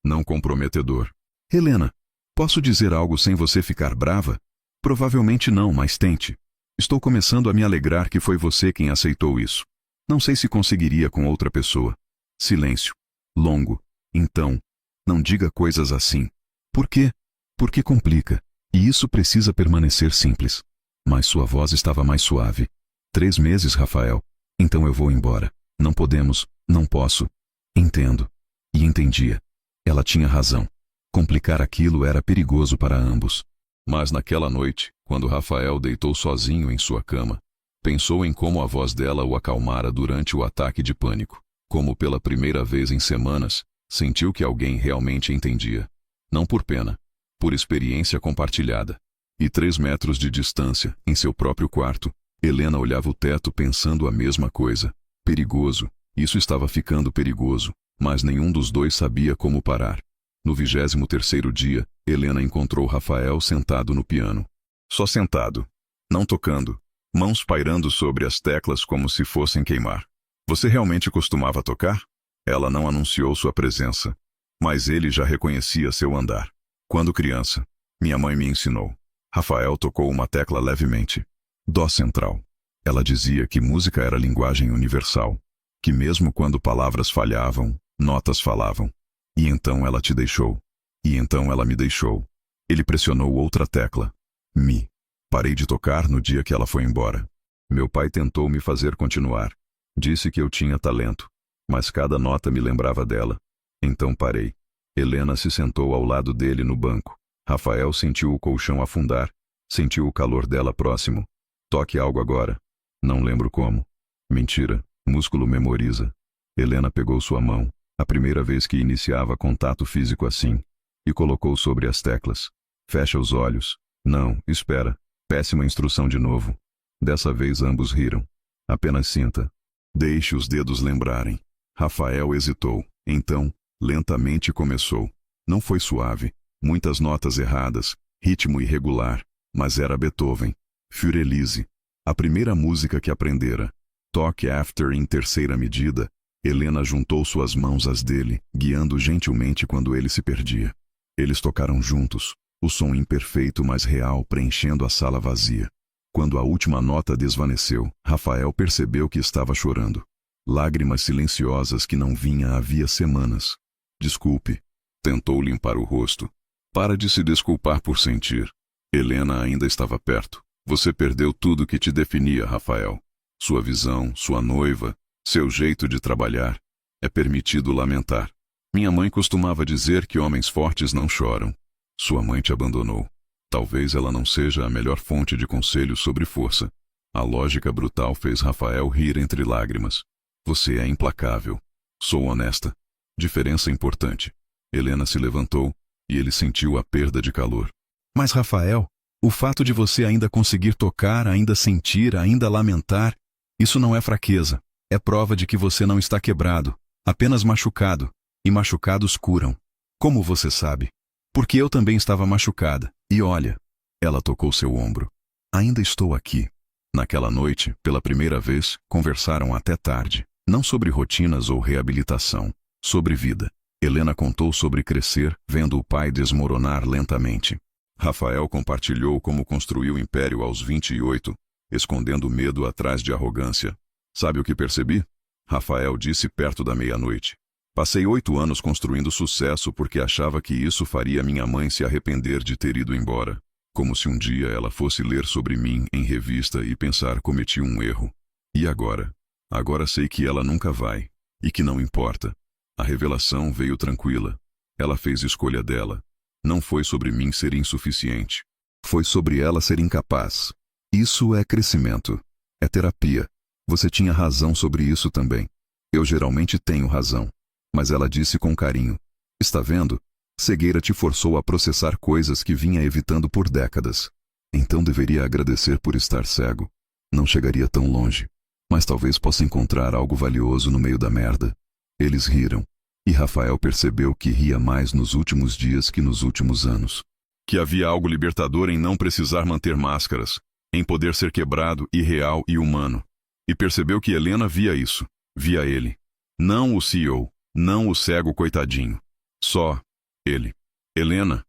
Não comprometedor. Helena, posso dizer algo sem você ficar brava? Provavelmente não, mas tente. Estou começando a me alegrar que foi você quem aceitou isso. Não sei se conseguiria com outra pessoa. Silêncio. Longo. Então, não diga coisas assim. Por quê? Porque complica. E isso precisa permanecer simples. Mas sua voz estava mais suave. 3 meses, Rafael. Então eu vou embora. Não podemos, não posso. Entendo. E entendia. Ela tinha razão. Complicar aquilo era perigoso para ambos. Mas naquela noite, quando Rafael deitou sozinho em sua cama, pensou em como a voz dela o acalmara durante o ataque de pânico. Como pela primeira vez em semanas, sentiu que alguém realmente entendia. Não por pena, por experiência compartilhada. E 3 metros de distância, em seu próprio quarto, Helena olhava o teto pensando a mesma coisa. Perigoso, isso estava ficando perigoso, mas nenhum dos dois sabia como parar. No 23º dia, Helena encontrou Rafael sentado no piano. Só sentado. Não tocando. Mãos pairando sobre as teclas como se fossem queimar. Você realmente costumava tocar? Ela não anunciou sua presença. Mas ele já reconhecia seu andar. Quando criança, minha mãe me ensinou. Rafael tocou uma tecla levemente. Dó central. Ela dizia que música era linguagem universal. Que mesmo quando palavras falhavam, notas falavam. E então ela te deixou. E então ela me deixou. Ele pressionou outra tecla. Mi. Parei de tocar no dia que ela foi embora. Meu pai tentou me fazer continuar. Disse que eu tinha talento. Mas cada nota me lembrava dela. Então parei. Helena se sentou ao lado dele no banco. Rafael sentiu o colchão afundar. Sentiu o calor dela próximo. Toque algo agora. Não lembro como. Mentira. Músculo memoriza. Helena pegou sua mão, a primeira vez que iniciava contato físico assim, e colocou sobre as teclas. Fecha os olhos. Não, espera. Péssima instrução de novo. Dessa vez ambos riram. Apenas sinta. Deixe os dedos lembrarem. Rafael hesitou. Então, lentamente começou. Não foi suave. Muitas notas erradas. Ritmo irregular. Mas era Beethoven. Für Elise. A primeira música que aprendera. Toque After em terceira medida. Helena juntou suas mãos às dele, guiando gentilmente quando ele se perdia. Eles tocaram juntos. O som imperfeito, mas real, preenchendo a sala vazia. Quando a última nota desvaneceu, Rafael percebeu que estava chorando. Lágrimas silenciosas que não vinha havia semanas. Desculpe. Tentou limpar o rosto. Para de se desculpar por sentir. Helena ainda estava perto. Você perdeu tudo que te definia, Rafael. Sua visão, sua noiva, seu jeito de trabalhar. É permitido lamentar. Minha mãe costumava dizer que homens fortes não choram. Sua mãe te abandonou. Talvez ela não seja a melhor fonte de conselhos sobre força. A lógica brutal fez Rafael rir entre lágrimas. Você é implacável. Sou honesta. Diferença importante. Helena se levantou, e ele sentiu a perda de calor. Mas Rafael, o fato de você ainda conseguir tocar, ainda sentir, ainda lamentar, isso não é fraqueza. É prova de que você não está quebrado, apenas machucado. E machucados curam. Como você sabe? Porque eu também estava machucada. E olha, ela tocou seu ombro. Ainda estou aqui. Naquela noite, pela primeira vez, conversaram até tarde. Não sobre rotinas ou reabilitação, sobre vida. Helena contou sobre crescer, vendo o pai desmoronar lentamente. Rafael compartilhou como construiu o império aos 28, escondendo medo atrás de arrogância. Sabe o que percebi? Rafael disse perto da meia-noite. Passei 8 anos construindo sucesso porque achava que isso faria minha mãe se arrepender de ter ido embora. Como se um dia ela fosse ler sobre mim em revista e pensar cometi um erro. E agora? Agora sei que ela nunca vai. E que não importa. A revelação veio tranquila. Ela fez escolha dela. Não foi sobre mim ser insuficiente. Foi sobre ela ser incapaz. Isso é crescimento. É terapia. Você tinha razão sobre isso também. Eu geralmente tenho razão. Mas ela disse com carinho. Está vendo? Cegueira te forçou a processar coisas que vinha evitando por décadas. Então deveria agradecer por estar cego. Não chegaria tão longe. Mas talvez possa encontrar algo valioso no meio da merda. Eles riram. E Rafael percebeu que ria mais nos últimos dias que nos últimos anos. Que havia algo libertador em não precisar manter máscaras. Em poder ser quebrado, irreal e humano. E percebeu que Helena via isso. Via ele. Não o CEO. Não o cego coitadinho. Só ele. Helena?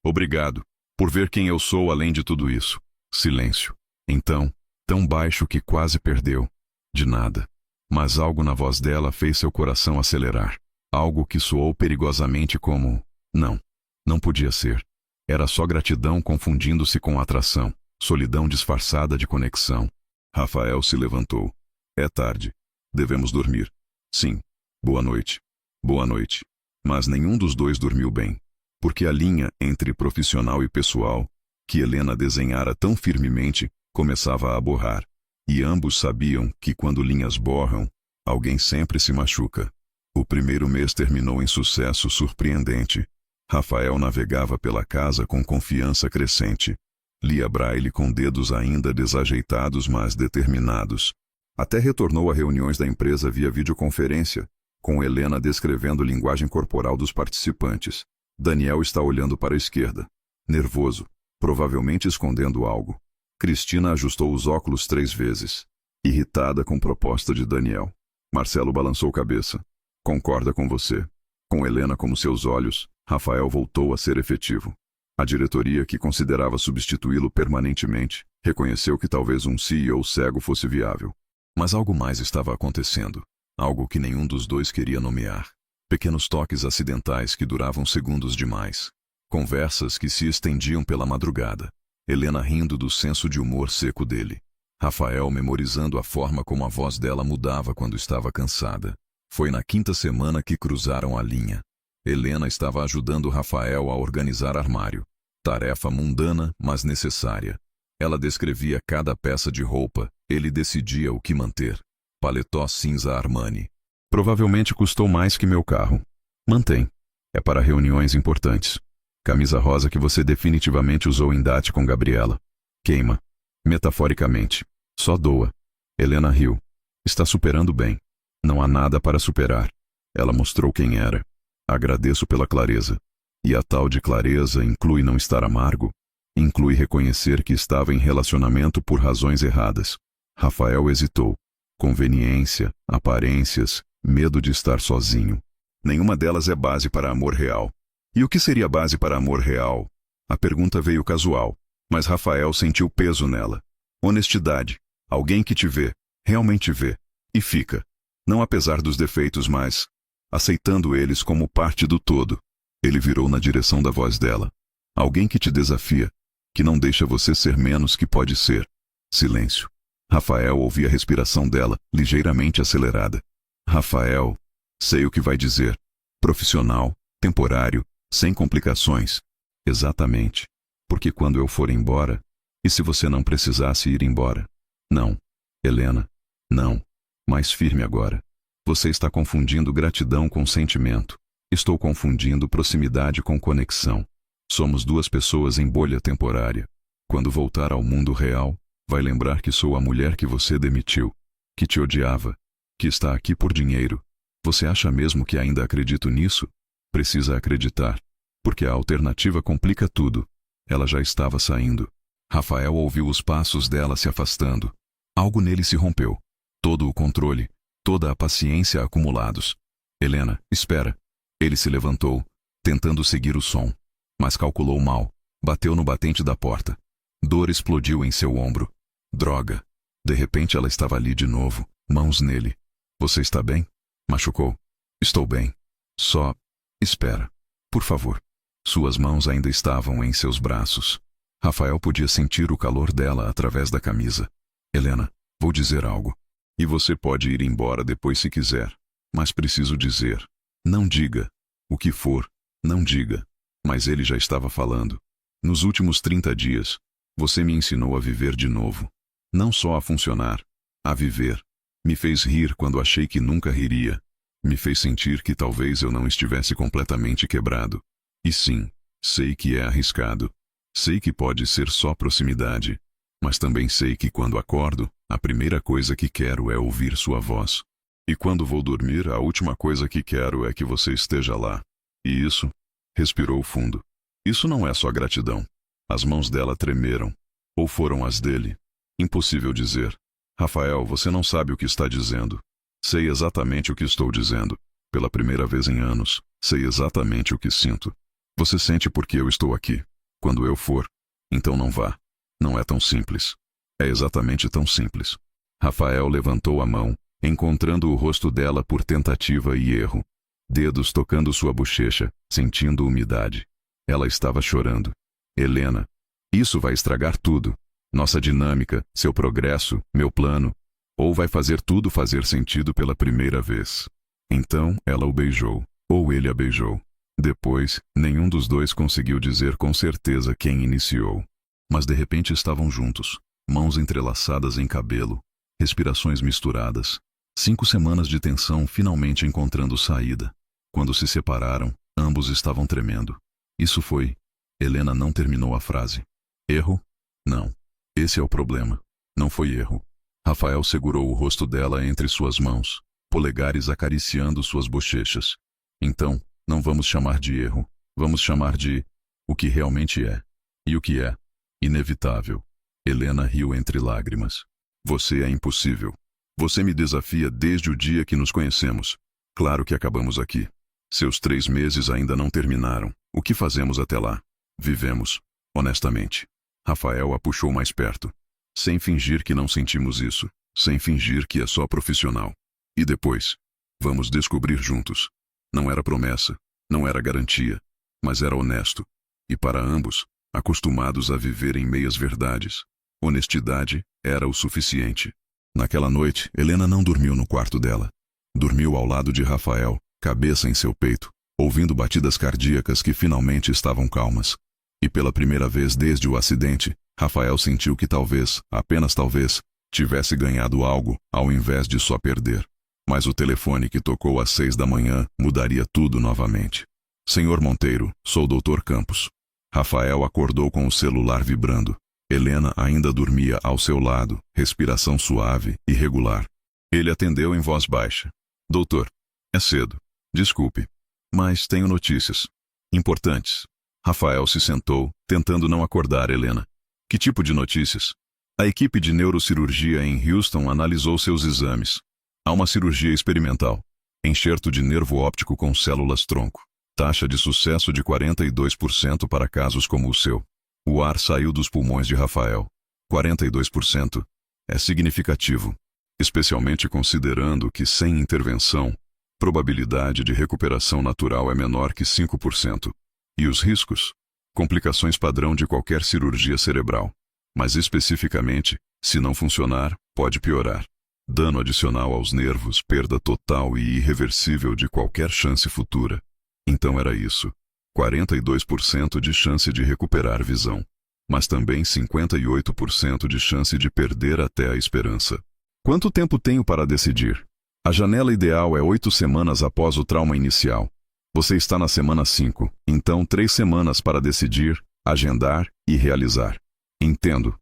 Obrigado. Por ver quem eu sou além de tudo isso. Silêncio. Então, tão baixo que quase perdeu. De nada. Mas algo na voz dela fez seu coração acelerar. Algo que soou perigosamente como... Não. Não podia ser. Era só gratidão confundindo-se com atração. Solidão disfarçada de conexão. Rafael se levantou. É tarde. Devemos dormir. Sim. Boa noite. Boa noite. Mas nenhum dos dois dormiu bem. Porque a linha entre profissional e pessoal, que Helena desenhara tão firmemente, começava a borrar. E ambos sabiam que quando linhas borram, alguém sempre se machuca. O primeiro mês terminou em sucesso surpreendente. Rafael navegava pela casa com confiança crescente. Lia braille com dedos ainda desajeitados, mas determinados. Até retornou a reuniões da empresa via videoconferência, com Helena descrevendo linguagem corporal dos participantes. Daniel está olhando para a esquerda. Nervoso, provavelmente escondendo algo. Cristina ajustou os óculos 3 vezes. Irritada com a proposta de Daniel. Marcelo balançou cabeça. Concorda com você. Com Helena como seus olhos, Rafael voltou a ser efetivo. A diretoria, que considerava substituí-lo permanentemente, reconheceu que talvez um CEO cego fosse viável. Mas algo mais estava acontecendo. Algo que nenhum dos dois queria nomear. Pequenos toques acidentais que duravam segundos demais. Conversas que se estendiam pela madrugada. Helena rindo do senso de humor seco dele. Rafael memorizando a forma como a voz dela mudava quando estava cansada. Foi na 5ª semana que cruzaram a linha. Helena estava ajudando Rafael a organizar armário. Tarefa mundana, mas necessária. Ela descrevia cada peça de roupa, ele decidia o que manter. Paletó cinza Armani. Provavelmente custou mais que meu carro. Mantém. É para reuniões importantes. Camisa rosa que você definitivamente usou em date com Gabriela. Queima. Metaforicamente. Só doa. Helena riu. Está superando bem. Não há nada para superar. Ela mostrou quem era. Agradeço pela clareza. E a tal de clareza inclui não estar amargo? Inclui reconhecer que estava em relacionamento por razões erradas. Rafael hesitou. Conveniência, aparências, medo de estar sozinho. Nenhuma delas é base para amor real. E o que seria base para amor real? A pergunta veio casual, mas Rafael sentiu peso nela. Honestidade. Alguém que te vê, realmente vê, e fica. Não apesar dos defeitos, mas aceitando eles como parte do todo. Ele virou na direção da voz dela. Alguém que te desafia, que não deixa você ser menos que pode ser. Silêncio. Rafael ouvia a respiração dela, ligeiramente acelerada. Rafael, sei o que vai dizer. Profissional, temporário, sem complicações. Exatamente. Porque quando eu for embora, e se você não precisasse ir embora? Não. Helena. Não. Mais firme agora. Você está confundindo gratidão com sentimento. Estou confundindo proximidade com conexão. Somos duas pessoas em bolha temporária. Quando voltar ao mundo real, vai lembrar que sou a mulher que você demitiu, que te odiava, que está aqui por dinheiro. Você acha mesmo que ainda acredito nisso? Precisa acreditar, porque a alternativa complica tudo. Ela já estava saindo. Rafael ouviu os passos dela se afastando. Algo nele se rompeu. Todo o controle, toda a paciência acumulados. Helena, espera. Ele se levantou, tentando seguir o som, mas calculou mal. Bateu no batente da porta. Dor explodiu em seu ombro. Droga. De repente ela estava ali de novo, mãos nele. Você está bem? Machucou. Estou bem. Só espera. Por favor. Suas mãos ainda estavam em seus braços. Rafael podia sentir o calor dela através da camisa. Helena, vou dizer algo. E você pode ir embora depois se quiser. Mas preciso dizer. Não diga. O que for, não diga. Mas ele já estava falando. Nos últimos 30 dias, você me ensinou a viver de novo. Não só a funcionar, a viver. Me fez rir quando achei que nunca riria. Me fez sentir que talvez eu não estivesse completamente quebrado. E sim, sei que é arriscado. Sei que pode ser só proximidade. Mas também sei que quando acordo, a primeira coisa que quero é ouvir sua voz. E quando vou dormir, a última coisa que quero é que você esteja lá. E isso? Respirou fundo. Isso não é só gratidão. As mãos dela tremeram. Ou foram as dele? Impossível dizer. Rafael, você não sabe o que está dizendo. Sei exatamente o que estou dizendo. Pela primeira vez em anos, sei exatamente o que sinto. Você sente porque eu estou aqui. Quando eu for, então não vá. Não é tão simples. É exatamente tão simples. Rafael levantou a mão, encontrando o rosto dela por tentativa e erro. Dedos tocando sua bochecha, sentindo umidade. Ela estava chorando. Helena, isso vai estragar tudo. Nossa dinâmica, seu progresso, meu plano. Ou vai fazer tudo fazer sentido pela primeira vez. Então, ela o beijou. Ou ele a beijou. Depois, nenhum dos dois conseguiu dizer com certeza quem iniciou. Mas de repente estavam juntos. Mãos entrelaçadas em cabelo. Respirações misturadas. 5 semanas de tensão finalmente encontrando saída. Quando se separaram, ambos estavam tremendo. Isso foi... Helena não terminou a frase. Erro? Não. Esse é o problema. Não foi erro. Rafael segurou o rosto dela entre suas mãos, polegares acariciando suas bochechas. Então, não vamos chamar de erro. Vamos chamar de... o que realmente é. E o que é? Inevitável. Helena riu entre lágrimas. Você é impossível. Você me desafia desde o dia que nos conhecemos. Claro que acabamos aqui. Seus 3 meses ainda não terminaram. O que fazemos até lá? Vivemos. Honestamente. Rafael a puxou mais perto. Sem fingir que não sentimos isso. Sem fingir que é só profissional. E depois? Vamos descobrir juntos. Não era promessa. Não era garantia. Mas era honesto. E para ambos, acostumados a viver em meias verdades, honestidade era o suficiente. Naquela noite, Helena não dormiu no quarto dela. Dormiu ao lado de Rafael, cabeça em seu peito, ouvindo batidas cardíacas que finalmente estavam calmas. E pela primeira vez desde o acidente, Rafael sentiu que talvez, apenas talvez, tivesse ganhado algo, ao invés de só perder. Mas o telefone que tocou às 6 da manhã mudaria tudo novamente. Senhor Monteiro, sou o Dr. Campos. Rafael acordou com o celular vibrando. Helena ainda dormia ao seu lado, respiração suave e regular. Ele atendeu em voz baixa. Doutor, é cedo. Desculpe. Mas tenho notícias. Importantes. Rafael se sentou, tentando não acordar Helena. Que tipo de notícias? A equipe de neurocirurgia em Houston analisou seus exames. Há uma cirurgia experimental. Enxerto de nervo óptico com células-tronco. Taxa de sucesso de 42% para casos como o seu. O ar saiu dos pulmões de Rafael. 42%. É significativo. Especialmente considerando que, sem intervenção, probabilidade de recuperação natural é menor que 5%. E os riscos? Complicações padrão de qualquer cirurgia cerebral. Mas especificamente, se não funcionar, pode piorar. Dano adicional aos nervos, perda total e irreversível de qualquer chance futura. Então era isso. 42% de chance de recuperar visão. Mas também 58% de chance de perder até a esperança. Quanto tempo tenho para decidir? A janela ideal é 8 semanas após o trauma inicial. Você está na semana 5, então 3 semanas para decidir, agendar e realizar. Entendo.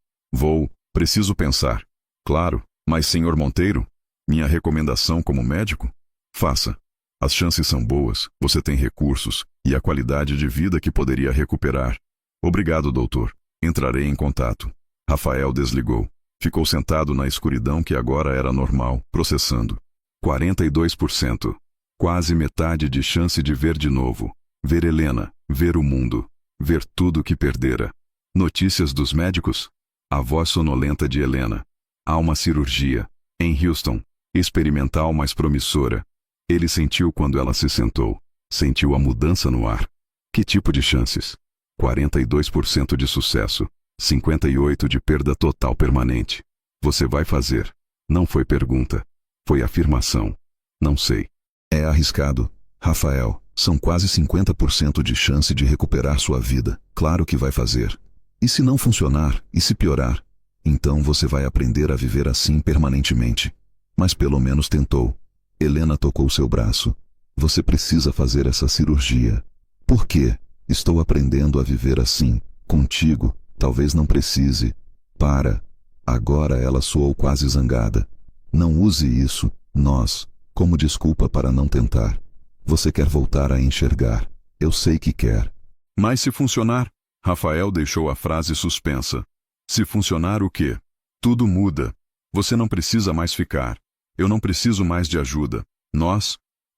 Preciso pensar. Claro, mas Sr. Monteiro, minha recomendação como médico? Faça. As chances são boas, você tem recursos e a qualidade de vida que poderia recuperar. Obrigado, doutor. Entrarei em contato. Rafael desligou. Ficou sentado na escuridão que agora era normal, processando. 42%. Quase metade de chance de ver de novo. Ver Helena, ver o mundo, ver tudo que perdera. Notícias dos médicos? A voz sonolenta de Helena. Há uma cirurgia. Em Houston. Experimental mais promissora. Ele sentiu quando ela se sentou. Sentiu a mudança no ar. Que tipo de chances? 42% de sucesso. 58% de perda total permanente. Você vai fazer. Não foi pergunta. Foi afirmação. Não sei. É arriscado. Rafael, são quase 50% de chance de recuperar sua vida. Claro que vai fazer. E se não funcionar? E se piorar? Então você vai aprender a viver assim permanentemente. Mas pelo menos tentou. Helena tocou seu braço. Você precisa fazer essa cirurgia. Por quê? Estou aprendendo a viver assim. Contigo, talvez não precise. Para. Agora ela soou quase zangada. Não use isso, como desculpa para não tentar. Você quer voltar a enxergar. Eu sei que quer. Mas se funcionar? Rafael deixou a frase suspensa. Se funcionar o quê? Tudo muda. Você não precisa mais ficar. Eu não preciso mais de ajuda.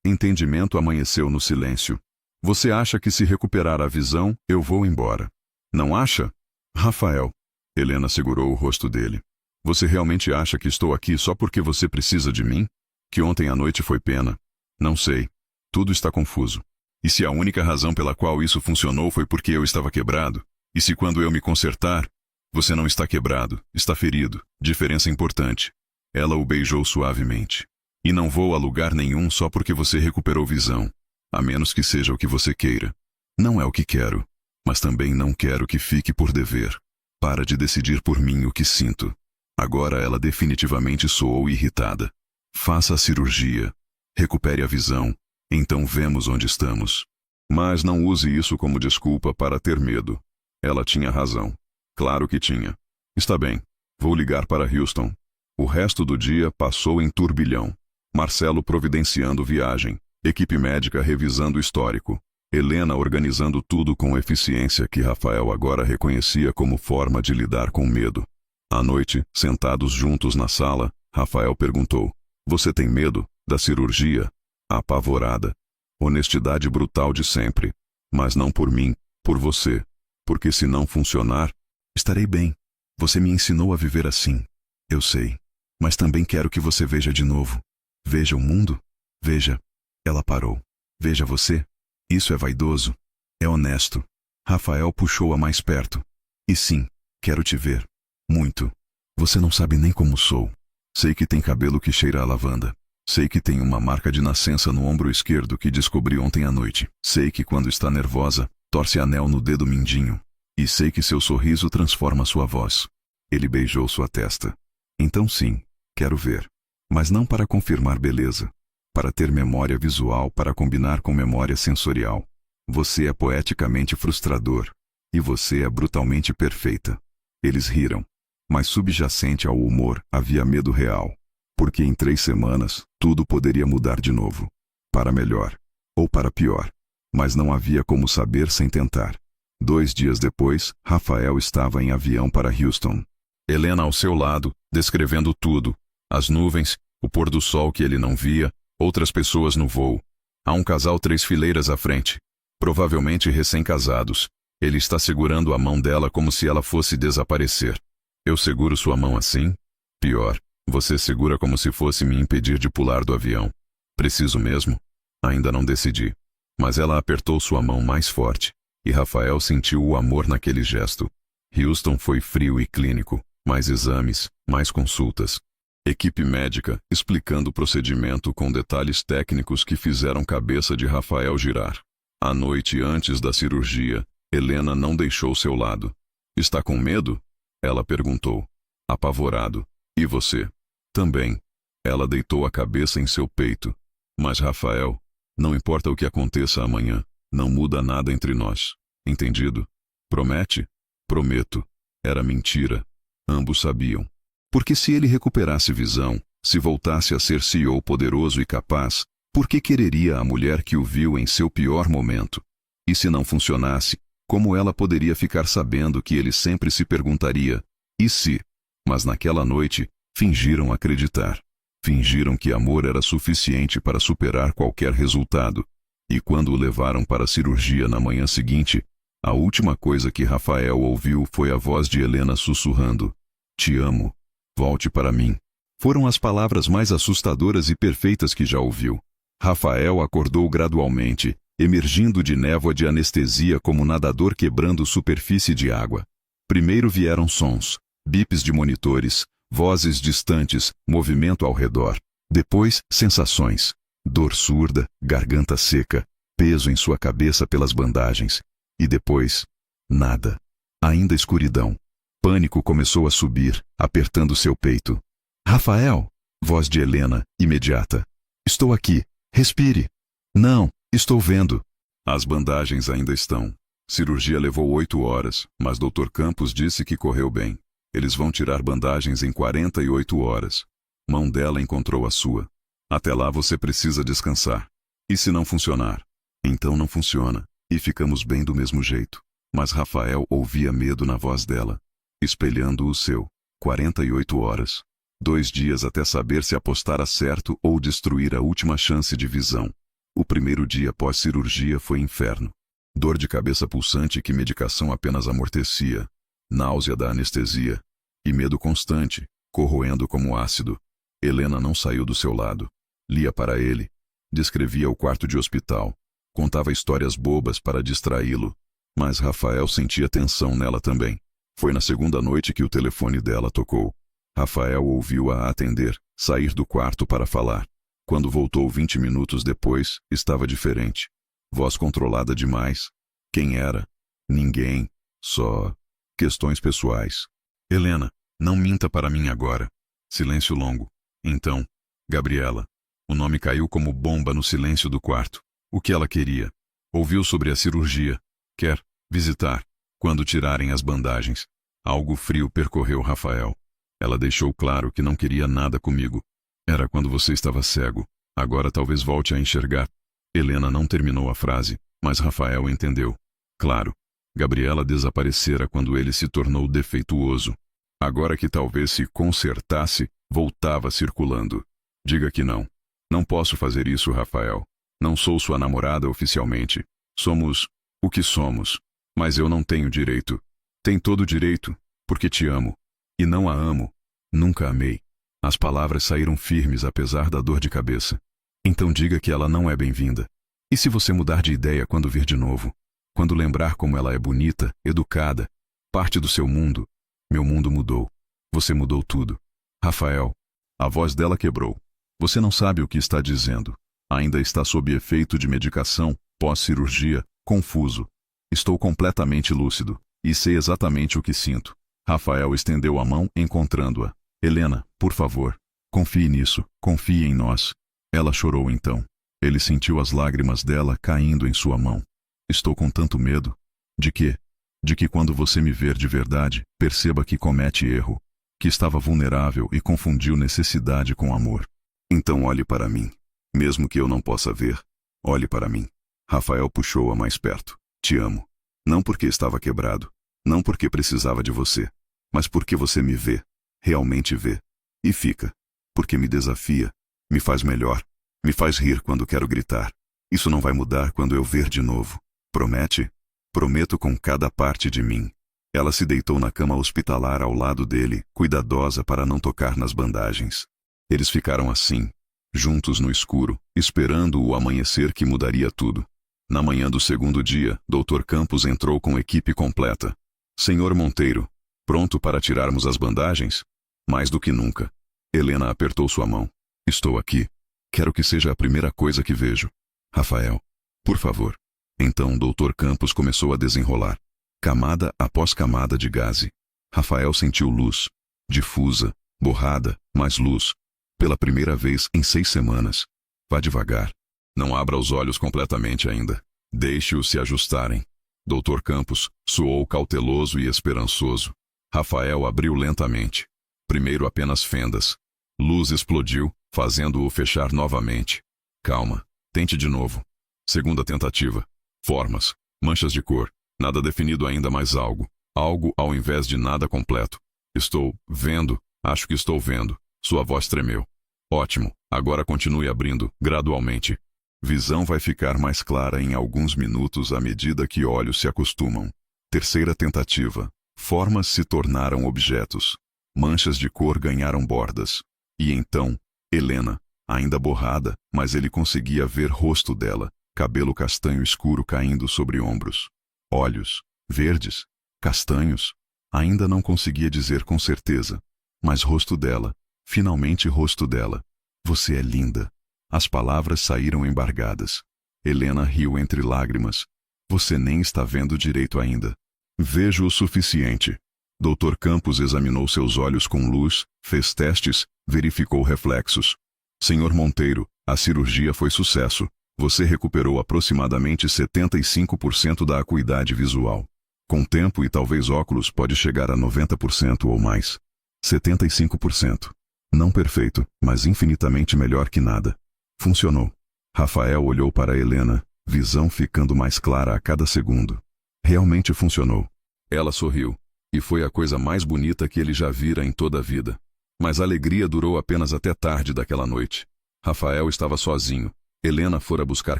Entendimento amanheceu no silêncio. Você acha que se recuperar a visão, eu vou embora? Não acha? Rafael. Helena segurou o rosto dele. Você realmente acha que estou aqui só porque você precisa de mim? Que ontem à noite foi pena? Não sei. Tudo está confuso. E se a única razão pela qual isso funcionou foi porque eu estava quebrado? E se quando eu me consertar? Você não está quebrado, está ferido. Diferença importante. Ela o beijou suavemente. E não vou a lugar nenhum só porque você recuperou visão. A menos que seja o que você queira. Não é o que quero. Mas também não quero que fique por dever. Para de decidir por mim o que sinto. Agora ela definitivamente soou irritada. Faça a cirurgia. Recupere a visão. Então vemos onde estamos. Mas não use isso como desculpa para ter medo. Ela tinha razão. Claro que tinha. Está bem. Vou ligar para Houston. O resto do dia passou em turbilhão. Marcelo providenciando viagem. Equipe médica revisando o histórico. Helena organizando tudo com eficiência que Rafael agora reconhecia como forma de lidar com medo. À noite, sentados juntos na sala, Rafael perguntou: Você tem medo da cirurgia? Apavorada. Honestidade brutal de sempre. Mas não por mim, por você. Porque se não funcionar, estarei bem. Você me ensinou a viver assim. Eu sei. Mas também quero que você veja de novo. Veja o mundo. Veja. Ela parou. Veja você. Isso é vaidoso. É honesto. Rafael puxou-a mais perto. E sim, quero te ver. Muito. Você não sabe nem como sou. Sei que tem cabelo que cheira a lavanda. Sei que tem uma marca de nascença no ombro esquerdo que descobri ontem à noite. Sei que quando está nervosa, torce anel no dedo mindinho. E sei que seu sorriso transforma sua voz. Ele beijou sua testa. Então sim, quero ver. Mas não para confirmar beleza. Para ter memória visual para combinar com memória sensorial. Você é poeticamente frustrador. E você é brutalmente perfeita. Eles riram. Mas subjacente ao humor havia medo real. Porque em 3 semanas, tudo poderia mudar de novo. Para melhor. Ou para pior. Mas não havia como saber sem tentar. 2 dias depois, Rafael estava em avião para Houston. Helena ao seu lado, descrevendo tudo. As nuvens, o pôr do sol que ele não via, outras pessoas no voo. Há um casal 3 fileiras à frente. Provavelmente recém-casados. Ele está segurando a mão dela como se ela fosse desaparecer. Eu seguro sua mão assim? Pior. Você segura como se fosse me impedir de pular do avião. Preciso mesmo? Ainda não decidi. Mas ela apertou sua mão mais forte. E Rafael sentiu o amor naquele gesto. Houston foi frio e clínico. Mais exames, mais consultas. Equipe médica explicando o procedimento com detalhes técnicos que fizeram cabeça de Rafael girar. À noite antes da cirurgia, Helena não deixou seu lado. Está com medo? Ela perguntou. Apavorado. E você? Também. Ela deitou a cabeça em seu peito. Mas Rafael, não importa o que aconteça amanhã, não muda nada entre nós. Entendido? Promete? Prometo. Era mentira. Ambos sabiam. Porque se ele recuperasse visão, se voltasse a ser CEO poderoso e capaz, por que quereria a mulher que o viu em seu pior momento? E se não funcionasse, como ela poderia ficar sabendo que ele sempre se perguntaria, e se? Mas naquela noite, fingiram acreditar. Fingiram que amor era suficiente para superar qualquer resultado. E quando o levaram para a cirurgia na manhã seguinte, a última coisa que Rafael ouviu foi a voz de Helena sussurrando: "Te amo. Volte para mim." Foram as palavras mais assustadoras e perfeitas que já ouviu. Rafael acordou gradualmente, emergindo de névoa de anestesia como nadador quebrando superfície de água. Primeiro vieram sons, bips de monitores, vozes distantes, movimento ao redor. Depois, sensações. Dor surda, garganta seca, peso em sua cabeça pelas bandagens. E depois, nada. Ainda escuridão. Pânico começou a subir, apertando seu peito. "Rafael!" Voz de Helena, imediata. "Estou aqui. Respire." "Não, estou vendo." "As bandagens ainda estão. Cirurgia levou 8 horas, mas Dr. Campos disse que correu bem. Eles vão tirar bandagens em 48 horas. Mão dela encontrou a sua. Até lá você precisa descansar. E se não funcionar? Então não funciona, e ficamos bem do mesmo jeito." Mas Rafael ouvia medo na voz dela, espelhando o seu. 48 horas. 2 dias até saber se apostara certo ou destruir a última chance de visão. O primeiro dia pós-cirurgia foi inferno. Dor de cabeça pulsante que medicação apenas amortecia. Náusea da anestesia. E medo constante, corroendo como ácido. Helena não saiu do seu lado. Lia para ele. Descrevia o quarto de hospital. Contava histórias bobas para distraí-lo. Mas Rafael sentia tensão nela também. Foi na segunda noite que o telefone dela tocou. Rafael ouviu-a atender, sair do quarto para falar. Quando voltou 20 minutos depois, estava diferente. Voz controlada demais. Quem era? Ninguém. Só questões pessoais. "Helena, não minta para mim agora." Silêncio longo. Então, Gabriela. O nome caiu como bomba no silêncio do quarto. O que ela queria? Ouviu sobre a cirurgia. Quer visitar. Quando tirarem as bandagens. Algo frio percorreu Rafael. Ela deixou claro que não queria nada comigo. Era quando você estava cego. Agora talvez volte a enxergar. Helena não terminou a frase, mas Rafael entendeu. Claro. Gabriela desaparecera quando ele se tornou defeituoso. Agora que talvez se consertasse, voltava circulando. Diga que não. Não posso fazer isso, Rafael. Não sou sua namorada oficialmente. Somos o que somos. Mas eu não tenho direito. Tem todo o direito, porque te amo. E não a amo. Nunca amei. As palavras saíram firmes apesar da dor de cabeça. Então diga que ela não é bem-vinda. E se você mudar de ideia quando vir de novo? Quando lembrar como ela é bonita, educada, parte do seu mundo? Meu mundo mudou. Você mudou tudo. Rafael. A voz dela quebrou. Você não sabe o que está dizendo. Ainda está sob efeito de medicação, pós-cirurgia, confuso. Estou completamente lúcido, e sei exatamente o que sinto. Rafael estendeu a mão, encontrando-a. Helena, por favor, confie nisso, confie em nós. Ela chorou então. Ele sentiu as lágrimas dela caindo em sua mão. Estou com tanto medo. De quê? De que quando você me ver de verdade, perceba que comete erro, que estava vulnerável e confundiu necessidade com amor. Então olhe para mim. Mesmo que eu não possa ver, olhe para mim. Rafael puxou-a mais perto. Te amo. Não porque estava quebrado, não porque precisava de você, mas porque você me vê, realmente vê. E fica. Porque me desafia, me faz melhor, me faz rir quando quero gritar. Isso não vai mudar quando eu ver de novo. Promete? Prometo com cada parte de mim. Ela se deitou na cama hospitalar ao lado dele, cuidadosa para não tocar nas bandagens. Eles ficaram assim, juntos no escuro, esperando o amanhecer que mudaria tudo. Na manhã do segundo dia, Dr. Campos entrou com equipe completa. Senhor Monteiro, pronto para tirarmos as bandagens? Mais do que nunca. Helena apertou sua mão. Estou aqui. Quero que seja a primeira coisa que vejo. Rafael, por favor. Então Dr. Campos começou a desenrolar. Camada após camada de gaze. Rafael sentiu luz. Difusa, borrada, mas luz. Pela primeira vez em 6 semanas. Vá devagar. Não abra os olhos completamente ainda. Deixe-os se ajustarem. Dr. Campos soou cauteloso e esperançoso. Rafael abriu lentamente. Primeiro apenas fendas. Luz explodiu, fazendo-o fechar novamente. Calma. Tente de novo. Segunda tentativa. Formas. Manchas de cor. Nada definido ainda, mas algo. Algo ao invés de nada completo. Estou vendo. Acho que estou vendo. Sua voz tremeu. Ótimo. Agora continue abrindo, gradualmente. Visão vai ficar mais clara em alguns minutos à medida que olhos se acostumam. Terceira tentativa. Formas se tornaram objetos. Manchas de cor ganharam bordas. E então, Helena, ainda borrada, mas ele conseguia ver rosto dela, cabelo castanho escuro caindo sobre ombros. Olhos, verdes, castanhos. Ainda não conseguia dizer com certeza, mas rosto dela, finalmente rosto dela. Você é linda. As palavras saíram embargadas. Helena riu entre lágrimas. Você nem está vendo direito ainda. Vejo o suficiente. Dr. Campos examinou seus olhos com luz, fez testes, verificou reflexos. Senhor Monteiro, a cirurgia foi sucesso. Você recuperou aproximadamente 75% da acuidade visual. Com tempo e talvez óculos pode chegar a 90% ou mais. 75%. Não perfeito, mas infinitamente melhor que nada. Funcionou. Rafael olhou para Helena, visão ficando mais clara a cada segundo. Realmente funcionou. Ela sorriu. E foi a coisa mais bonita que ele já vira em toda a vida. Mas a alegria durou apenas até tarde daquela noite. Rafael estava sozinho. Helena fora buscar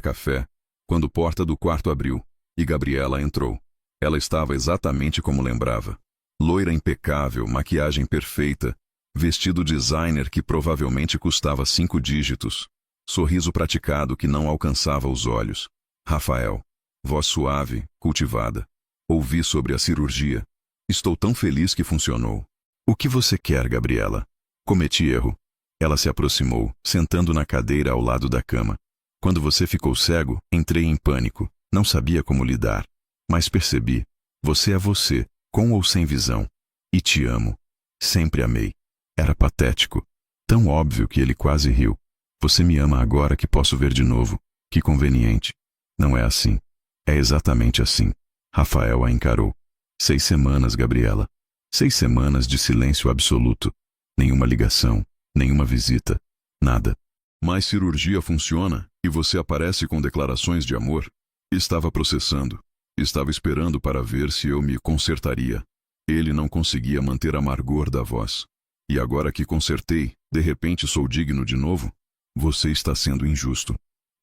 café, quando a porta do quarto abriu, e Gabriela entrou. Ela estava exatamente como lembrava. Loira impecável, maquiagem perfeita, vestido designer que provavelmente custava 5 dígitos. Sorriso praticado que não alcançava os olhos. Rafael. Voz suave, cultivada. Ouvi sobre a cirurgia. Estou tão feliz que funcionou. O que você quer, Gabriela? Cometi erro. Ela se aproximou, sentando na cadeira ao lado da cama. Quando você ficou cego, entrei em pânico. Não sabia como lidar. Mas percebi. Você é você, com ou sem visão. E te amo. Sempre amei. Era patético. Tão óbvio que ele quase riu. Você me ama agora que posso ver de novo. Que conveniente. Não é assim. É exatamente assim. Rafael a encarou. 6 semanas, Gabriela. 6 semanas de silêncio absoluto. Nenhuma ligação, nenhuma visita. Nada. Mas cirurgia funciona e você aparece com declarações de amor? Estava processando. Estava esperando para ver se eu me consertaria. Ele não conseguia manter a amargor da voz. E agora que consertei, de repente sou digno de novo? Você está sendo injusto.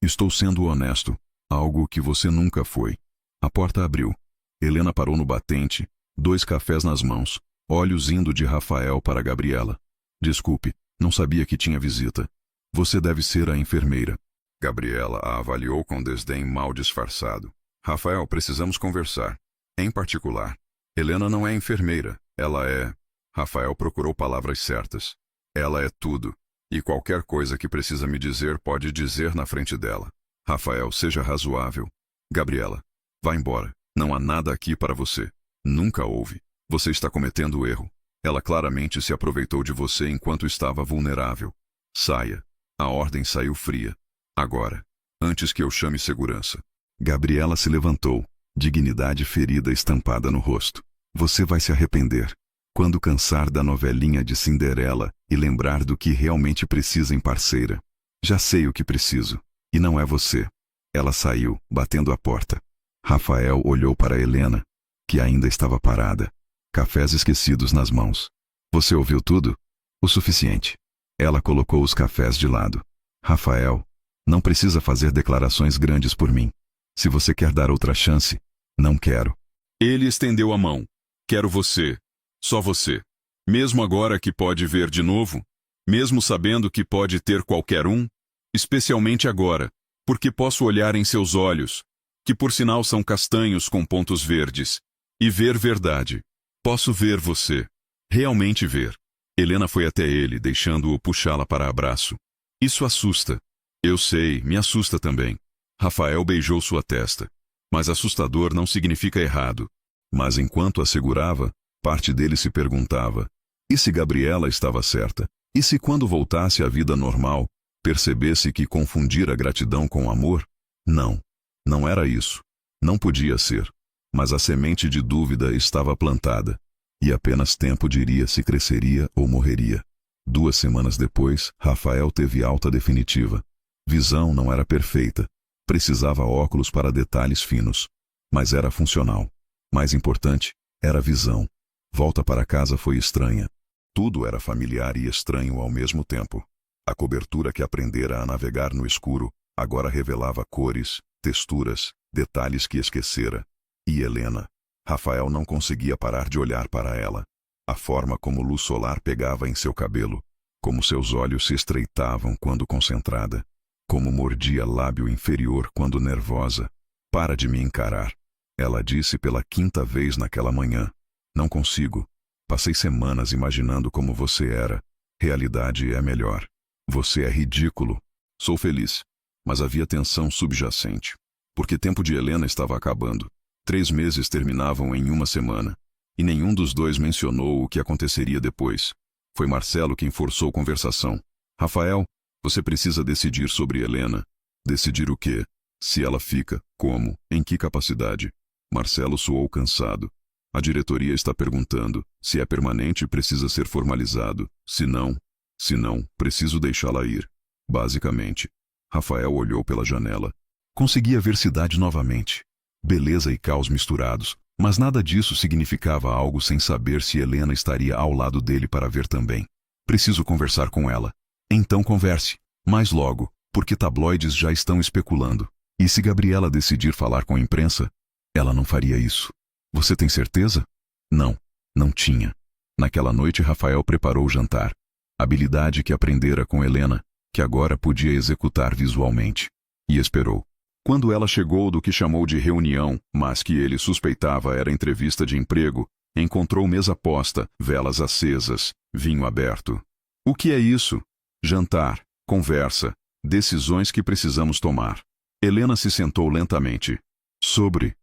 Estou sendo honesto. Algo que você nunca foi. A porta abriu. Helena parou no batente, 2 cafés nas mãos, olhos indo de Rafael para Gabriela. Desculpe, não sabia que tinha visita. Você deve ser a enfermeira. Gabriela a avaliou com desdém mal disfarçado. Rafael, precisamos conversar. Em particular, Helena não é enfermeira, ela é... Rafael procurou palavras certas. Ela é tudo. E qualquer coisa que precisa me dizer pode dizer na frente dela. Rafael, seja razoável. Gabriela, vá embora. Não há nada aqui para você. Nunca houve. Você está cometendo erro. Ela claramente se aproveitou de você enquanto estava vulnerável. Saia. A ordem saiu fria. Agora, antes que eu chame segurança. Gabriela se levantou, dignidade ferida estampada no rosto. Você vai se arrepender. Quando cansar da novelinha de Cinderela e lembrar do que realmente precisa em parceira. Já sei o que preciso. E não é você. Ela saiu, batendo a porta. Rafael olhou para Helena, que ainda estava parada. Cafés esquecidos nas mãos. Você ouviu tudo? O suficiente. Ela colocou os cafés de lado. Rafael, não precisa fazer declarações grandes por mim. Se você quer dar outra chance, não quero. Ele estendeu a mão. Quero você. Só você. Mesmo agora que pode ver de novo, mesmo sabendo que pode ter qualquer um, especialmente agora, porque posso olhar em seus olhos, que por sinal são castanhos com pontos verdes, e ver verdade. Posso ver você. Realmente ver. Helena foi até ele, deixando-o puxá-la para abraço. Isso assusta. Eu sei, me assusta também. Rafael beijou sua testa. Mas assustador não significa errado. Mas enquanto a segurava, parte dele se perguntava: e se Gabriela estava certa? E se quando voltasse à vida normal, percebesse que confundira gratidão com amor? Não. Não era isso. Não podia ser. Mas a semente de dúvida estava plantada. E apenas tempo diria se cresceria ou morreria. 2 semanas depois, Rafael teve alta definitiva. Visão não era perfeita. Precisava óculos para detalhes finos. Mas era funcional. Mais importante, era visão. Volta para casa foi estranha. Tudo era familiar e estranho ao mesmo tempo. A cobertura que aprendera a navegar no escuro, agora revelava cores, texturas, detalhes que esquecera. E Helena. Rafael não conseguia parar de olhar para ela. A forma como luz solar pegava em seu cabelo, como seus olhos se estreitavam quando concentrada, como mordia lábio inferior quando nervosa. Para de me encarar. Ela disse pela 5ª vez naquela manhã. Não consigo. Passei semanas imaginando como você era. Realidade é melhor. Você é ridículo. Sou feliz. Mas havia tensão subjacente. Porque tempo de Helena estava acabando. 3 meses terminavam em 1 semana. E nenhum dos dois mencionou o que aconteceria depois. Foi Marcelo quem forçou conversação. Rafael, você precisa decidir sobre Helena. Decidir o quê? Se ela fica, como, em que capacidade? Marcelo soou cansado. A diretoria está perguntando. Se é permanente, precisa ser formalizado. Se não, preciso deixá-la ir. Basicamente. Rafael olhou pela janela. Conseguia ver cidade novamente. Beleza e caos misturados, mas nada disso significava algo sem saber se Helena estaria ao lado dele para ver também. Preciso conversar com ela. Então converse, mas logo, porque tabloides já estão especulando. E se Gabriela decidir falar com a imprensa? Ela não faria isso. Você tem certeza? Não, não tinha. Naquela noite Rafael preparou o jantar. Habilidade que aprendera com Helena, que agora podia executar visualmente. E esperou. Quando ela chegou do que chamou de reunião, mas que ele suspeitava era entrevista de emprego, encontrou mesa posta, velas acesas, vinho aberto. O que é isso? Jantar, conversa, decisões que precisamos tomar. Helena se sentou lentamente. Sobre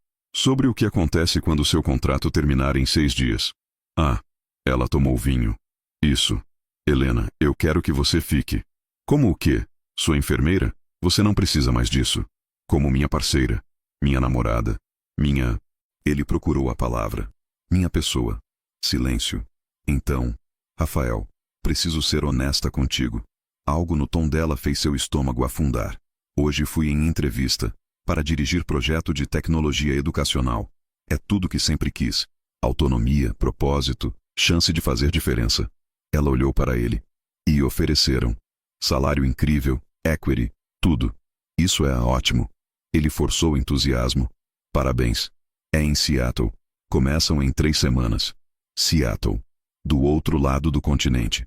o que acontece quando seu contrato terminar em 6 dias. Ela tomou vinho. Isso. Helena, eu quero que você fique. Como o quê? Sua enfermeira? Você não precisa mais disso. Como minha parceira, minha namorada, minha... Ele procurou a palavra. Minha pessoa. Silêncio. Então, Rafael, preciso ser honesta contigo. Algo no tom dela fez seu estômago afundar. Hoje fui em entrevista, para dirigir projeto de tecnologia educacional. É tudo que sempre quis. Autonomia, propósito, chance de fazer diferença. Ela olhou para ele. E ofereceram. Salário incrível, equity, tudo. Isso é ótimo. Ele forçou o entusiasmo. Parabéns. É em Seattle. Começam em 3 semanas. Seattle. Do outro lado do continente.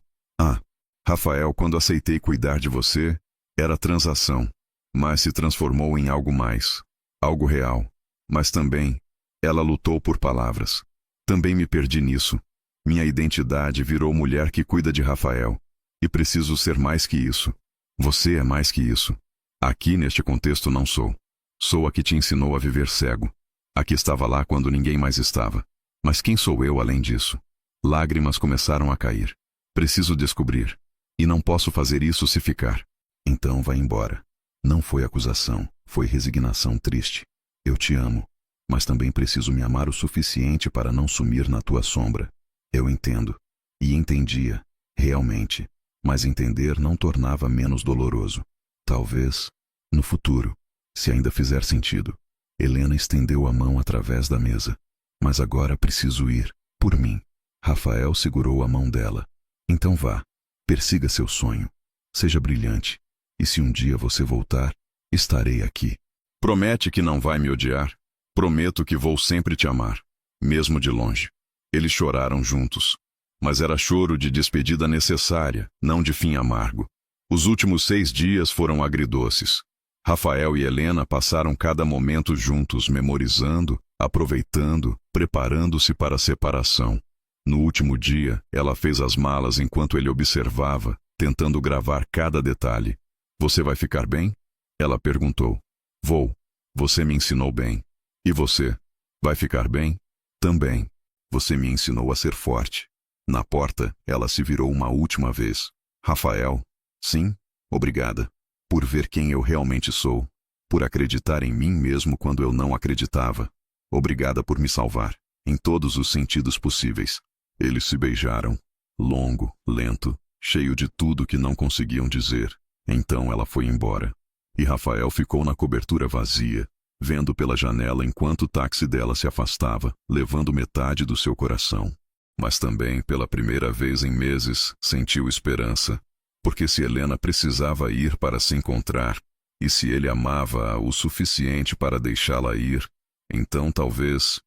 Rafael, quando aceitei cuidar de você, era transação. Mas se transformou em algo mais. Algo real. Mas também, ela lutou por palavras. Também me perdi nisso. Minha identidade virou mulher que cuida de Rafael. E preciso ser mais que isso. Você é mais que isso. Aqui neste contexto não sou. Sou a que te ensinou a viver cego. A que estava lá quando ninguém mais estava. Mas quem sou eu além disso? Lágrimas começaram a cair. Preciso descobrir. E não posso fazer isso se ficar. Então vai embora. Não foi acusação, foi resignação triste. Eu te amo, mas também preciso me amar o suficiente para não sumir na tua sombra. Eu entendo. E entendia, realmente. Mas entender não tornava menos doloroso. Talvez, no futuro, se ainda fizer sentido. Helena estendeu a mão através da mesa. Mas agora preciso ir, por mim. Rafael segurou a mão dela. Então vá, persiga seu sonho. Seja brilhante. E se um dia você voltar, estarei aqui. Promete que não vai me odiar? Prometo que vou sempre te amar, mesmo de longe. Eles choraram juntos. Mas era choro de despedida necessária, não de fim amargo. Os últimos 6 dias foram agridoces. Rafael e Helena passaram cada momento juntos, memorizando, aproveitando, preparando-se para a separação. No último dia, ela fez as malas enquanto ele observava, tentando gravar cada detalhe. Você vai ficar bem? Ela perguntou. Vou. Você me ensinou bem. E você? Vai ficar bem? Também. Você me ensinou a ser forte. Na porta, ela se virou uma última vez. Rafael? Sim, obrigada. Por ver quem eu realmente sou. Por acreditar em mim mesmo quando eu não acreditava. Obrigada por me salvar, em todos os sentidos possíveis. Eles se beijaram. Longo, lento, cheio de tudo que não conseguiam dizer. Então ela foi embora. E Rafael ficou na cobertura vazia, vendo pela janela enquanto o táxi dela se afastava, levando metade do seu coração. Mas também, pela primeira vez em meses, sentiu esperança. Porque se Helena precisava ir para se encontrar, e se ele amava-a o suficiente para deixá-la ir, então talvez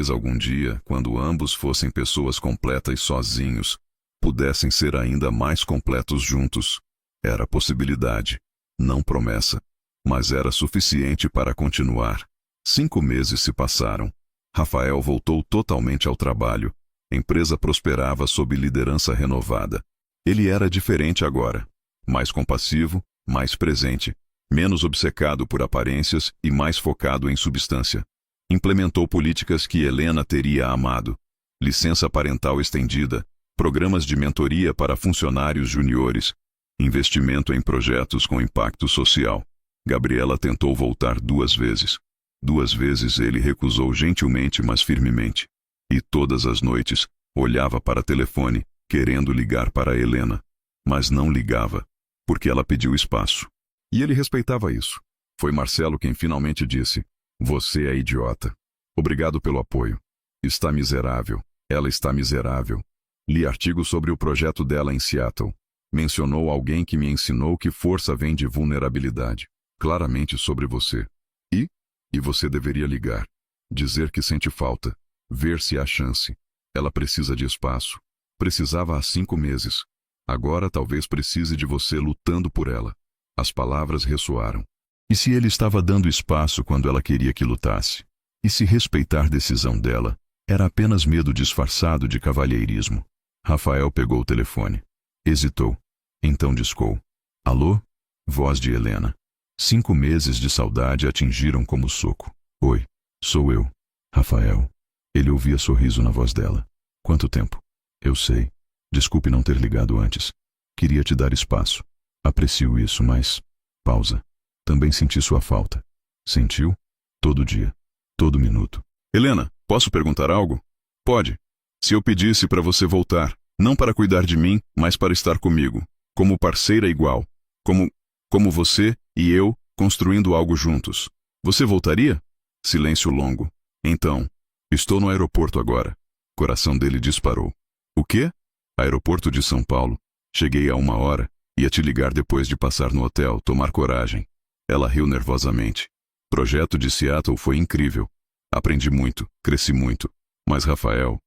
algum dia, quando ambos fossem pessoas completas sozinhos, pudessem ser ainda mais completos juntos. Era possibilidade, não promessa, mas era suficiente para continuar. 5 meses se passaram. Rafael voltou totalmente ao trabalho. A empresa prosperava sob liderança renovada. Ele era diferente agora. Mais compassivo, mais presente, menos obcecado por aparências e mais focado em substância. Implementou políticas que Helena teria amado. Licença parental estendida, programas de mentoria para funcionários juniores, investimento em projetos com impacto social. Gabriela tentou voltar 2 vezes. 2 vezes ele recusou gentilmente, mas firmemente. E todas as noites, olhava para o telefone, querendo ligar para Helena. Mas não ligava, porque ela pediu espaço. E ele respeitava isso. Foi Marcelo quem finalmente disse: você é idiota. Obrigado pelo apoio. Está miserável. Ela está miserável. Li artigo sobre o projeto dela em Seattle. Mencionou alguém que me ensinou que força vem de vulnerabilidade. Claramente sobre você. E você deveria ligar. Dizer que sente falta. Ver se há chance. Ela precisa de espaço. Precisava há 5 meses. Agora talvez precise de você lutando por ela. As palavras ressoaram. E se ele estava dando espaço quando ela queria que lutasse? E se respeitar a decisão dela era apenas medo disfarçado de cavalheirismo? Rafael pegou o telefone. Hesitou. Então discou. Alô? Voz de Helena. 5 meses de saudade atingiram como soco. Oi, sou eu. Rafael. Ele ouvia sorriso na voz dela. Quanto tempo? Eu sei. Desculpe não ter ligado antes. Queria te dar espaço. Aprecio isso, mas... Pausa. Também senti sua falta. Sentiu? Todo dia. Todo minuto. Helena, posso perguntar algo? Pode. Se eu pedisse para você voltar, não para cuidar de mim, mas para estar comigo, como parceira igual, como você e eu, construindo algo juntos, você voltaria? Silêncio longo. Então, estou no aeroporto agora. Coração dele disparou. O quê? Aeroporto de São Paulo. Cheguei há 1 hora. Ia te ligar depois de passar no hotel, tomar coragem. Ela riu nervosamente. Projeto de Seattle foi incrível. Aprendi muito, cresci muito. Mas Rafael...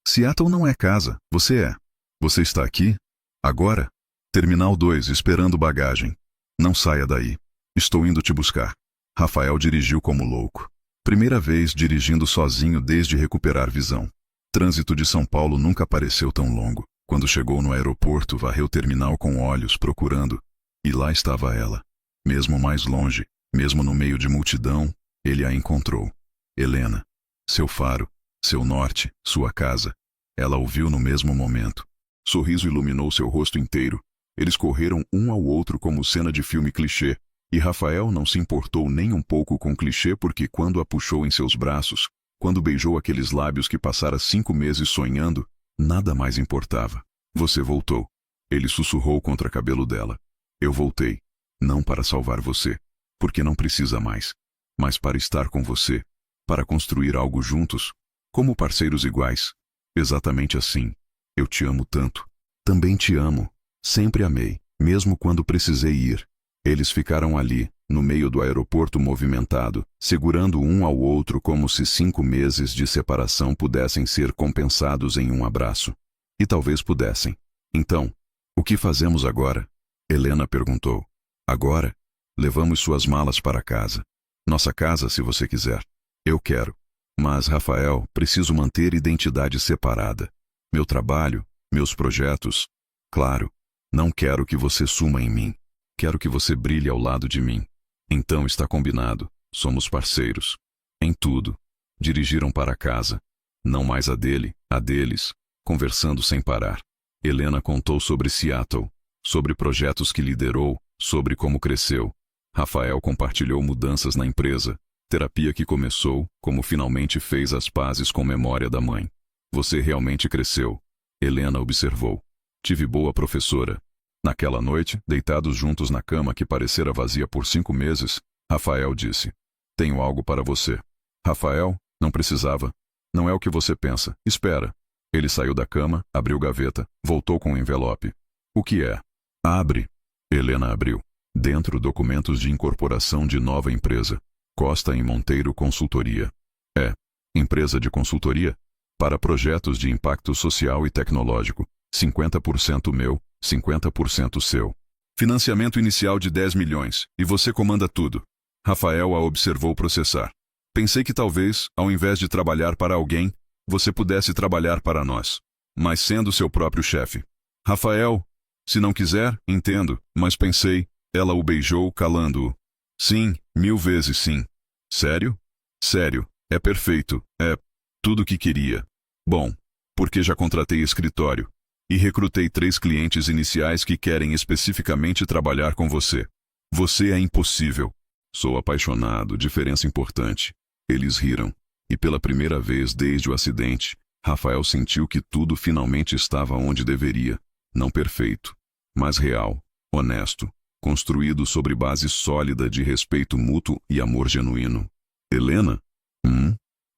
Seattle não é casa, você é. Você está aqui? Agora? Terminal 2, esperando bagagem. Não saia daí. Estou indo te buscar. Rafael dirigiu como louco. Primeira vez dirigindo sozinho desde recuperar visão. Trânsito de São Paulo nunca pareceu tão longo. Quando chegou no aeroporto, varreu o terminal com olhos, procurando. E lá estava ela. Mesmo mais longe, mesmo no meio de multidão, ele a encontrou. Helena. Seu faro, seu norte, sua casa. Ela o viu no mesmo momento. Sorriso iluminou seu rosto inteiro. Eles correram um ao outro como cena de filme clichê. E Rafael não se importou nem um pouco com o clichê, porque quando a puxou em seus braços, quando beijou aqueles lábios que passara 5 meses sonhando, nada mais importava. Você voltou. Ele sussurrou contra o cabelo dela. Eu voltei. Não para salvar você, porque não precisa mais. Mas para estar com você. Para construir algo juntos. Como parceiros iguais. Exatamente assim. Eu te amo tanto. Também te amo. Sempre amei, mesmo quando precisei ir. Eles ficaram ali, no meio do aeroporto movimentado, segurando um ao outro como se 5 meses de separação pudessem ser compensados em um abraço. E talvez pudessem. Então, o que fazemos agora? Helena perguntou. Agora? Levamos suas malas para casa. Nossa casa, se você quiser. Eu quero. Mas, Rafael, preciso manter identidade separada. Meu trabalho, meus projetos. Claro, não quero que você suma em mim. Quero que você brilhe ao lado de mim. Então está combinado. Somos parceiros. Em tudo. Dirigiram para casa. Não mais a dele, a deles. Conversando sem parar. Helena contou sobre Seattle. Sobre projetos que liderou. Sobre como cresceu. Rafael compartilhou mudanças na empresa. Terapia que começou, como finalmente fez as pazes com memória da mãe. Você realmente cresceu. Helena observou. Tive boa professora. Naquela noite, deitados juntos na cama que parecera vazia por 5 meses, Rafael disse. Tenho algo para você. Rafael, não precisava. Não é o que você pensa. Espera. Ele saiu da cama, abriu gaveta, voltou com um envelope. O que é? Abre. Helena abriu. Dentro, documentos de incorporação de nova empresa. Costa em Monteiro Consultoria. É. Empresa de consultoria? Para projetos de impacto social e tecnológico. 50% meu, 50% seu. Financiamento inicial de 10 milhões, e você comanda tudo. Rafael a observou processar. Pensei que talvez, ao invés de trabalhar para alguém, você pudesse trabalhar para nós. Mas sendo seu próprio chefe. Rafael, se não quiser, entendo, mas pensei, ela o beijou calando-o. Sim, 1000 vezes sim. Sério? Sério, é perfeito, é tudo o que queria. Bom, porque já contratei escritório. E recrutei 3 clientes iniciais que querem especificamente trabalhar com você. Você é impossível. Sou apaixonado, diferença importante. Eles riram. E pela primeira vez desde o acidente, Rafael sentiu que tudo finalmente estava onde deveria. Não perfeito, mas real, honesto, construído sobre base sólida de respeito mútuo e amor genuíno. Helena?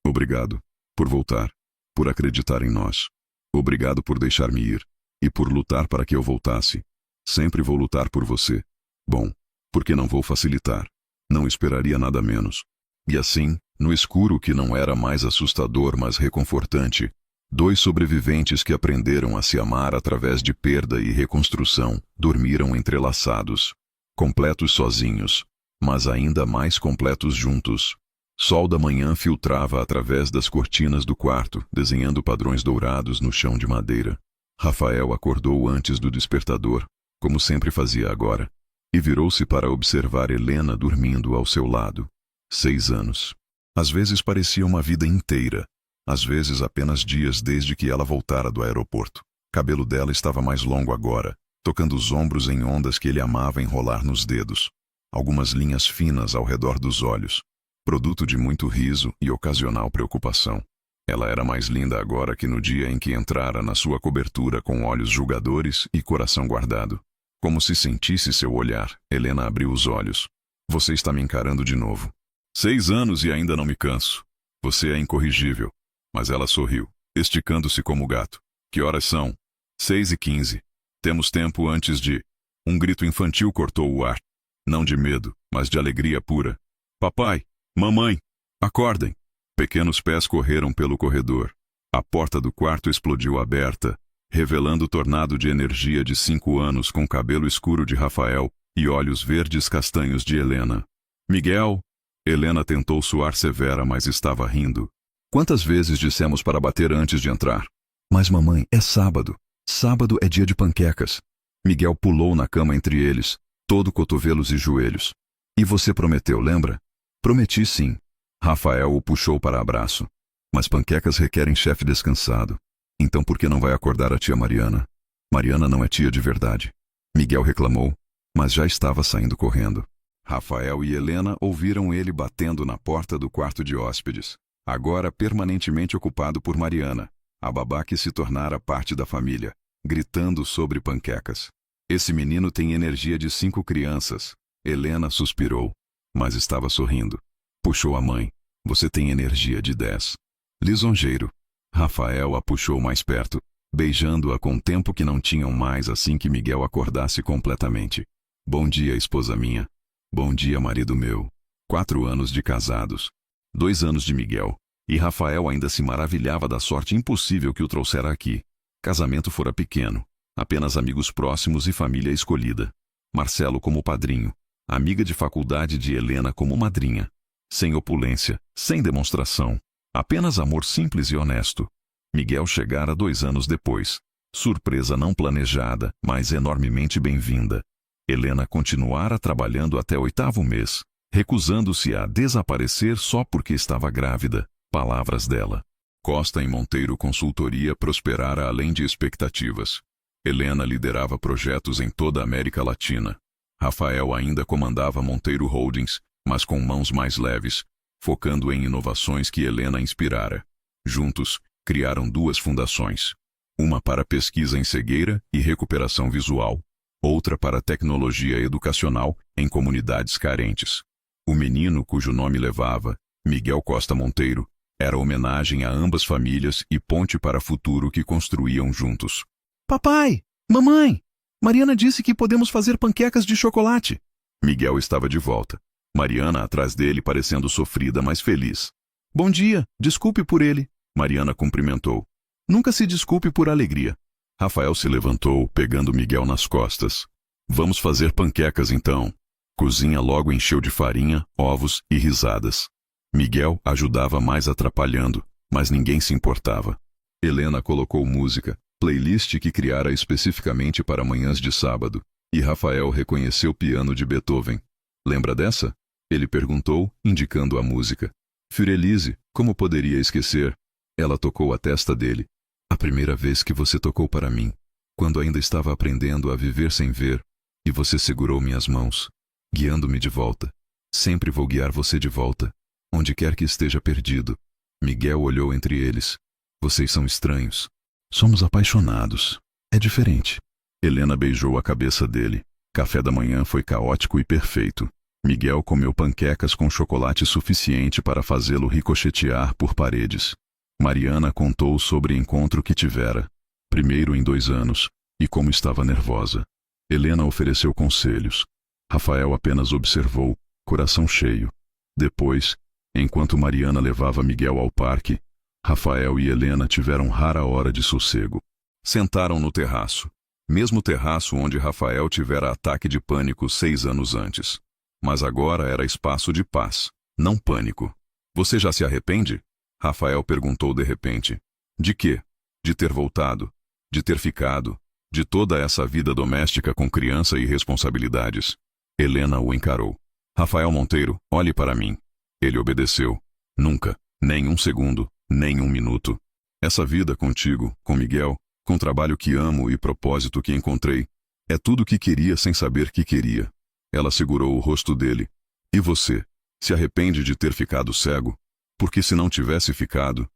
Obrigado. Por voltar. Por acreditar em nós. Obrigado por deixar-me ir. E por lutar para que eu voltasse. Sempre vou lutar por você. Bom, porque não vou facilitar. Não esperaria nada menos. E assim, no escuro que não era mais assustador, mas reconfortante, 2 sobreviventes que aprenderam a se amar através de perda e reconstrução, dormiram entrelaçados. Completos sozinhos, mas ainda mais completos juntos. Sol da manhã filtrava através das cortinas do quarto, desenhando padrões dourados no chão de madeira. Rafael acordou antes do despertador, como sempre fazia agora, e virou-se para observar Helena dormindo ao seu lado. 6 anos. Às vezes parecia uma vida inteira, às vezes apenas dias desde que ela voltara do aeroporto. Cabelo dela estava mais longo agora, tocando os ombros em ondas que ele amava enrolar nos dedos. Algumas linhas finas ao redor dos olhos. Produto de muito riso e ocasional preocupação. Ela era mais linda agora que no dia em que entrara na sua cobertura com olhos julgadores e coração guardado. Como se sentisse seu olhar, Helena abriu os olhos. Você está me encarando de novo. 6 anos e ainda não me canso. Você é incorrigível. Mas ela sorriu, esticando-se como gato. Que horas são? 6h15. Temos tempo antes de... Um grito infantil cortou o ar. Não de medo, mas de alegria pura. Papai! Mamãe! Acordem! Pequenos pés correram pelo corredor. A porta do quarto explodiu aberta, revelando o tornado de energia de 5 anos com cabelo escuro de Rafael e olhos verdes castanhos de Helena. Miguel! Helena tentou soar severa, mas estava rindo. Quantas vezes dissemos para bater antes de entrar? Mas mamãe, é sábado. Sábado é dia de panquecas. Miguel pulou na cama entre eles, todo cotovelos e joelhos. E você prometeu, lembra? Prometi sim. Rafael o puxou para abraço. Mas panquecas requerem chefe descansado. Então por que não vai acordar a tia Mariana? Mariana não é tia de verdade. Miguel reclamou, mas já estava saindo correndo. Rafael e Helena ouviram ele batendo na porta do quarto de hóspedes, agora permanentemente ocupado por Mariana, a babá que se tornara parte da família, gritando sobre panquecas. Esse menino tem energia de 5 crianças. Helena suspirou, mas estava sorrindo. Puxou a mãe. Você tem energia de 10. Lisonjeiro. Rafael a puxou mais perto, beijando-a com tempo que não tinham mais assim que Miguel acordasse completamente. Bom dia, esposa minha. Bom dia, marido meu. 4 anos de casados. 2 anos de Miguel. E Rafael ainda se maravilhava da sorte impossível que o trouxera aqui. Casamento fora pequeno. Apenas amigos próximos e família escolhida. Marcelo como padrinho. Amiga de faculdade de Helena como madrinha. Sem opulência, sem demonstração. Apenas amor simples e honesto. Miguel chegara 2 anos depois. Surpresa não planejada, mas enormemente bem-vinda. Helena continuara trabalhando até o 8º mês, recusando-se a desaparecer só porque estava grávida. Palavras dela. Costa em Monteiro Consultoria prosperara além de expectativas. Helena liderava projetos em toda a América Latina. Rafael ainda comandava Monteiro Holdings, mas com mãos mais leves, focando em inovações que Helena inspirara. Juntos, criaram 2 fundações. Uma para pesquisa em cegueira e recuperação visual. Outra para tecnologia educacional em comunidades carentes. O menino cujo nome levava, Miguel Costa Monteiro, era homenagem a ambas famílias e ponte para o futuro que construíam juntos. Papai! Mamãe! Mariana disse que podemos fazer panquecas de chocolate. Miguel estava de volta. Mariana atrás dele parecendo sofrida, mas feliz. Bom dia, desculpe por ele. Mariana cumprimentou. Nunca se desculpe por alegria. Rafael se levantou, pegando Miguel nas costas. Vamos fazer panquecas então. Cozinha logo encheu de farinha, ovos e risadas. Miguel ajudava mais atrapalhando, mas ninguém se importava. Helena colocou música, playlist que criara especificamente para manhãs de sábado, e Rafael reconheceu o piano de Beethoven. Lembra dessa? Ele perguntou, indicando a música. Fiorelise, como poderia esquecer? Ela tocou a testa dele. A primeira vez que você tocou para mim, quando ainda estava aprendendo a viver sem ver, e você segurou minhas mãos, guiando-me de volta. Sempre vou guiar você de volta, onde quer que esteja perdido. Miguel olhou entre eles. Vocês são estranhos. Somos apaixonados. É diferente. Helena beijou a cabeça dele. Café da manhã foi caótico e perfeito. Miguel comeu panquecas com chocolate suficiente para fazê-lo ricochetear por paredes. Mariana contou sobre o encontro que tivera, primeiro em 2 anos, e como estava nervosa. Helena ofereceu conselhos. Rafael apenas observou, coração cheio. Depois, enquanto Mariana levava Miguel ao parque, Rafael e Helena tiveram rara hora de sossego. Sentaram no terraço. Mesmo terraço onde Rafael tivera ataque de pânico 6 anos antes. Mas agora era espaço de paz, não pânico. Você já se arrepende? Rafael perguntou de repente. De quê? De ter voltado, de ter ficado, de toda essa vida doméstica com criança e responsabilidades. Helena o encarou. Rafael Monteiro, olhe para mim. Ele obedeceu. Nunca, nem 1 segundo, nem 1 minuto. Essa vida contigo, com Miguel, com o trabalho que amo e propósito que encontrei, é tudo o que queria sem saber que queria. Ela segurou o rosto dele. E você, se arrepende de ter ficado cego? Porque se não tivesse ficado,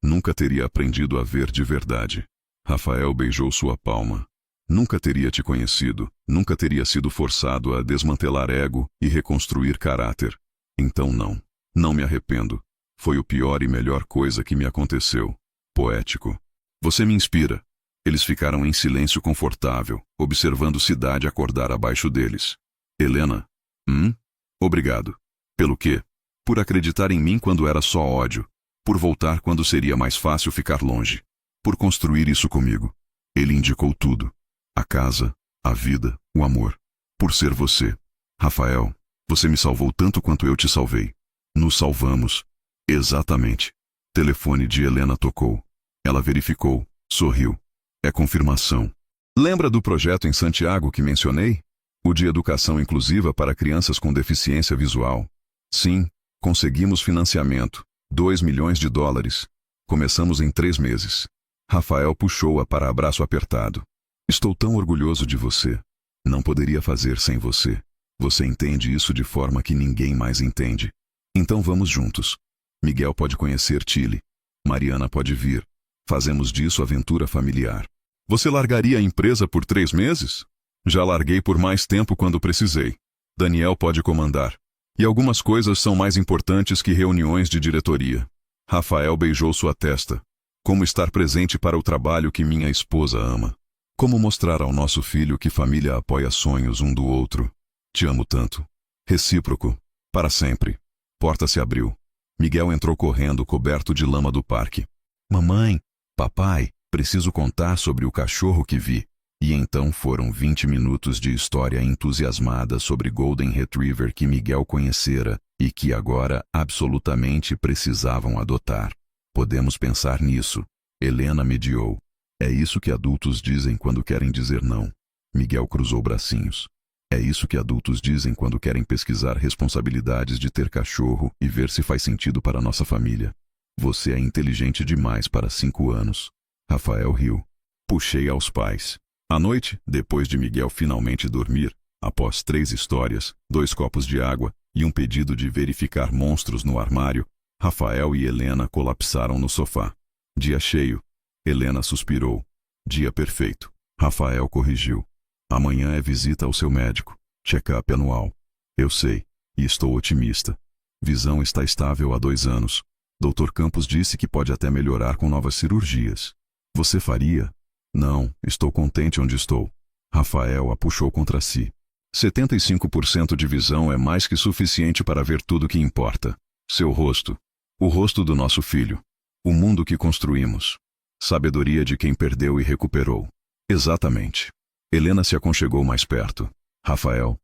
nunca teria aprendido a ver de verdade. Rafael beijou sua palma. Nunca teria te conhecido, nunca teria sido forçado a desmantelar ego e reconstruir caráter. Então não me arrependo. Foi o pior e melhor coisa que me aconteceu. Poético. Você me inspira. Eles ficaram em silêncio confortável, observando cidade acordar abaixo deles. Helena? Obrigado. Pelo quê? Por acreditar em mim quando era só ódio. Por voltar quando seria mais fácil ficar longe. Por construir isso comigo. Ele indicou tudo. A casa, a vida, o amor. Por ser você. Rafael, você me salvou tanto quanto eu te salvei. Nos salvamos. Exatamente. Telefone de Helena tocou. Ela verificou. Sorriu. É confirmação. Lembra do projeto em Santiago que mencionei? O de educação inclusiva para crianças com deficiência visual. Sim, conseguimos financiamento. $2 milhões. Começamos em 3 meses. Rafael puxou-a para abraço apertado. Estou tão orgulhoso de você. Não poderia fazer sem você. Você entende isso de forma que ninguém mais entende. Então vamos juntos. Miguel pode conhecer Tilly. Mariana pode vir. Fazemos disso aventura familiar. Você largaria a empresa por 3 meses? Já larguei por mais tempo quando precisei. Daniel pode comandar. E algumas coisas são mais importantes que reuniões de diretoria. Rafael beijou sua testa. Como estar presente para o trabalho que minha esposa ama. Como mostrar ao nosso filho que família apoia sonhos um do outro. Te amo tanto. Recíproco. Para sempre. Porta se abriu. Miguel entrou correndo, coberto de lama do parque. Mamãe, papai, preciso contar sobre o cachorro que vi. E então foram 20 minutos de história entusiasmada sobre Golden Retriever que Miguel conhecera e que agora absolutamente precisavam adotar. Podemos pensar nisso. Helena mediou. É isso que adultos dizem quando querem dizer não. Miguel cruzou bracinhos. É isso que adultos dizem quando querem pesquisar responsabilidades de ter cachorro e ver se faz sentido para nossa família. Você é inteligente demais para 5 anos. Rafael riu. Puxei aos pais. À noite, depois de Miguel finalmente dormir, após 3 histórias, 2 copos de água e um pedido de verificar monstros no armário, Rafael e Helena colapsaram no sofá. Dia cheio. Helena suspirou. Dia perfeito. Rafael corrigiu. Amanhã é visita ao seu médico. Check-up anual. Eu sei. E estou otimista. Visão está estável há 2 anos. Dr. Campos disse que pode até melhorar com novas cirurgias. Você faria? Não, estou contente onde estou. Rafael a puxou contra si. 75% de visão é mais que suficiente para ver tudo o que importa. Seu rosto. O rosto do nosso filho. O mundo que construímos. Sabedoria de quem perdeu e recuperou. Exatamente. Helena se aconchegou mais perto. Rafael.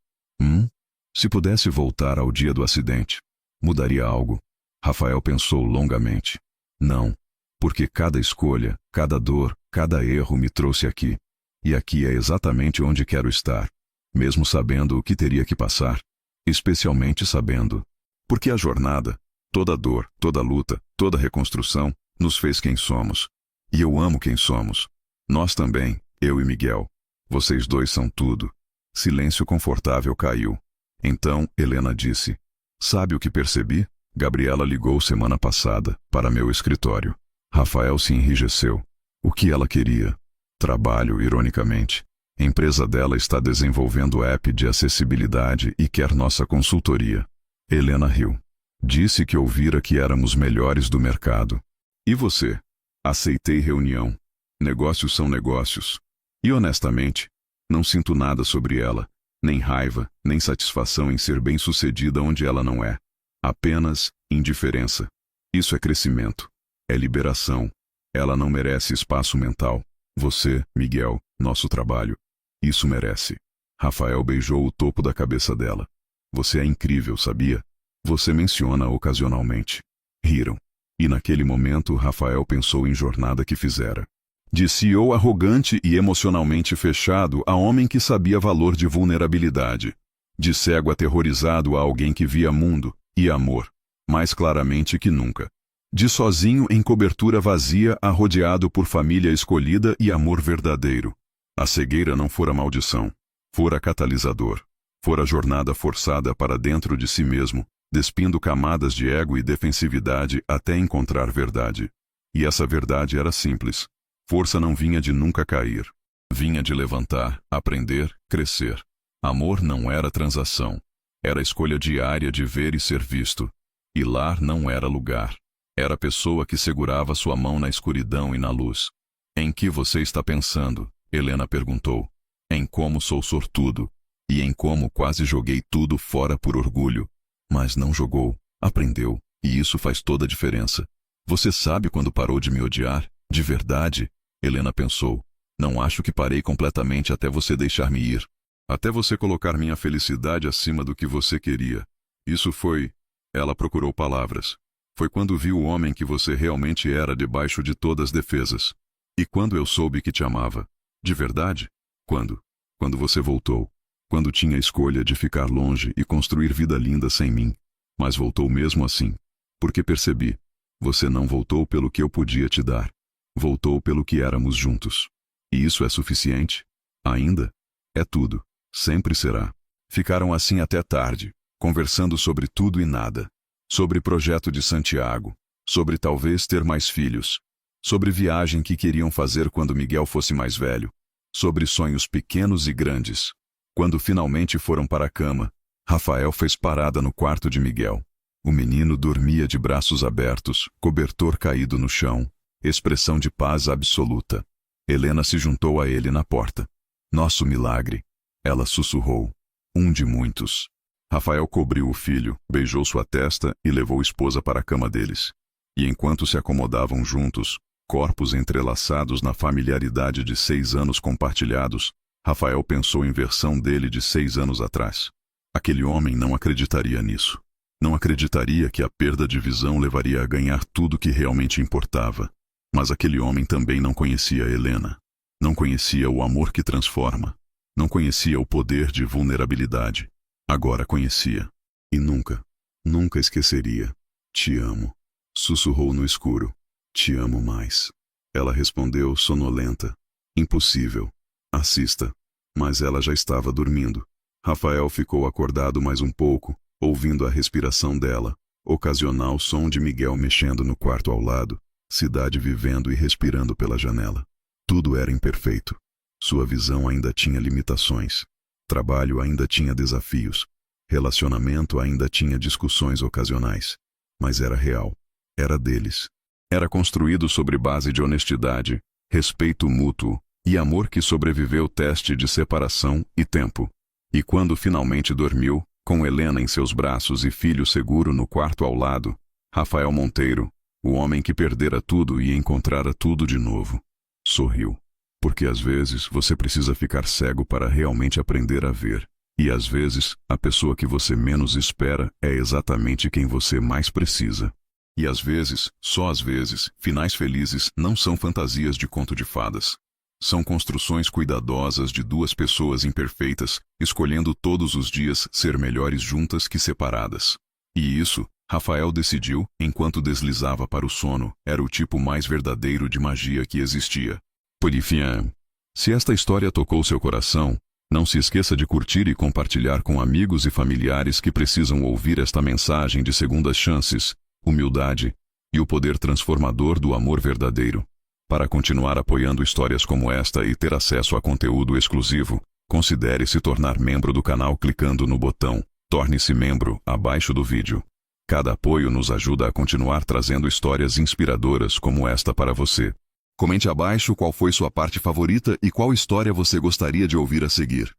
Se pudesse voltar ao dia do acidente, mudaria algo? Rafael pensou longamente. Não. Porque cada escolha, cada dor, cada erro me trouxe aqui. E aqui é exatamente onde quero estar. Mesmo sabendo o que teria que passar. Especialmente sabendo. Porque a jornada, toda dor, toda luta, toda reconstrução, nos fez quem somos. E eu amo quem somos. Nós também, eu e Miguel. Vocês dois são tudo. Silêncio confortável caiu. Então, Helena disse. Sabe o que percebi? Gabriela ligou semana passada, para meu escritório. Rafael se enrijeceu. O que ela queria? Trabalho, ironicamente. A empresa dela está desenvolvendo app de acessibilidade e quer nossa consultoria. Helena riu. Disse que ouvira que éramos melhores do mercado. E você? Aceitei reunião. Negócios são negócios. E honestamente, não sinto nada sobre ela, nem raiva, nem satisfação em ser bem-sucedida onde ela não é. Apenas indiferença. Isso é crescimento. É liberação. Ela não merece espaço mental. Você, Miguel, nosso trabalho. Isso merece. Rafael beijou o topo da cabeça dela. Você é incrível, sabia? Você menciona ocasionalmente. Riram. E naquele momento Rafael pensou em jornada que fizera. De CEO arrogante e emocionalmente fechado a homem que sabia valor de vulnerabilidade. De cego aterrorizado a alguém que via mundo e amor, mais claramente que nunca. De sozinho em cobertura vazia a rodeado por família escolhida e amor verdadeiro. A cegueira não fora maldição, fora catalisador. Fora jornada forçada para dentro de si mesmo, despindo camadas de ego e defensividade até encontrar verdade. E essa verdade era simples. Força não vinha de nunca cair. Vinha de levantar, aprender, crescer. Amor não era transação. Era escolha diária de ver e ser visto. E lar não era lugar. Era a pessoa que segurava sua mão na escuridão e na luz. Em que você está pensando? Helena perguntou. Em como sou sortudo. E em como quase joguei tudo fora por orgulho. Mas não jogou, aprendeu, e isso faz toda a diferença. Você sabe quando parou de me odiar? De verdade? Helena pensou. Não acho que parei completamente até você deixar-me ir. Até você colocar minha felicidade acima do que você queria. Isso foi... Ela procurou palavras. Foi quando vi o homem que você realmente era debaixo de todas as defesas. E quando eu soube que te amava, de verdade? Quando? Quando você voltou. Quando tinha a escolha de ficar longe e construir vida linda sem mim. Mas voltou mesmo assim. Porque percebi. Você não voltou pelo que eu podia te dar. Voltou pelo que éramos juntos. E isso é suficiente? Ainda? É tudo. Sempre será. Ficaram assim até tarde, conversando sobre tudo e nada. Sobre projeto de Santiago. Sobre talvez ter mais filhos. Sobre viagem que queriam fazer quando Miguel fosse mais velho. Sobre sonhos pequenos e grandes. Quando finalmente foram para a cama, Rafael fez parada no quarto de Miguel. O menino dormia de braços abertos, cobertor caído no chão, expressão de paz absoluta. Helena se juntou a ele na porta. Nosso milagre. Ela sussurrou. Um de muitos. Rafael cobriu o filho, beijou sua testa e levou a esposa para a cama deles. E enquanto se acomodavam juntos, corpos entrelaçados na familiaridade de 6 anos compartilhados, Rafael pensou em versão dele de 6 anos atrás. Aquele homem não acreditaria nisso. Não acreditaria que a perda de visão levaria a ganhar tudo que realmente importava. Mas aquele homem também não conhecia Helena. Não conhecia o amor que transforma. Não conhecia o poder de vulnerabilidade. Agora conhecia. E nunca, nunca esqueceria. Te amo. Sussurrou no escuro. Te amo mais. Ela respondeu sonolenta. Impossível. Assista. Mas ela já estava dormindo. Rafael ficou acordado mais um pouco, ouvindo a respiração dela, ocasional som de Miguel mexendo no quarto ao lado, cidade vivendo e respirando pela janela. Tudo era imperfeito. Sua visão ainda tinha limitações. Trabalho ainda tinha desafios. Relacionamento ainda tinha discussões ocasionais. Mas era real. Era deles. Era construído sobre base de honestidade, respeito mútuo e amor que sobreviveu o teste de separação e tempo. E quando finalmente dormiu, com Helena em seus braços e filho seguro no quarto ao lado, Rafael Monteiro, o homem que perdera tudo e encontrara tudo de novo, sorriu. Porque às vezes você precisa ficar cego para realmente aprender a ver. E às vezes, a pessoa que você menos espera é exatamente quem você mais precisa. E às vezes, só às vezes, finais felizes não são fantasias de conto de fadas. São construções cuidadosas de duas pessoas imperfeitas, escolhendo todos os dias ser melhores juntas que separadas. E isso, Rafael decidiu, enquanto deslizava para o sono, era o tipo mais verdadeiro de magia que existia. Polifian. Se esta história tocou seu coração, não se esqueça de curtir e compartilhar com amigos e familiares que precisam ouvir esta mensagem de segundas chances, humildade e o poder transformador do amor verdadeiro. Para continuar apoiando histórias como esta e ter acesso a conteúdo exclusivo, considere se tornar membro do canal clicando no botão Torne-se membro abaixo do vídeo. Cada apoio nos ajuda a continuar trazendo histórias inspiradoras como esta para você. Comente abaixo qual foi sua parte favorita e qual história você gostaria de ouvir a seguir.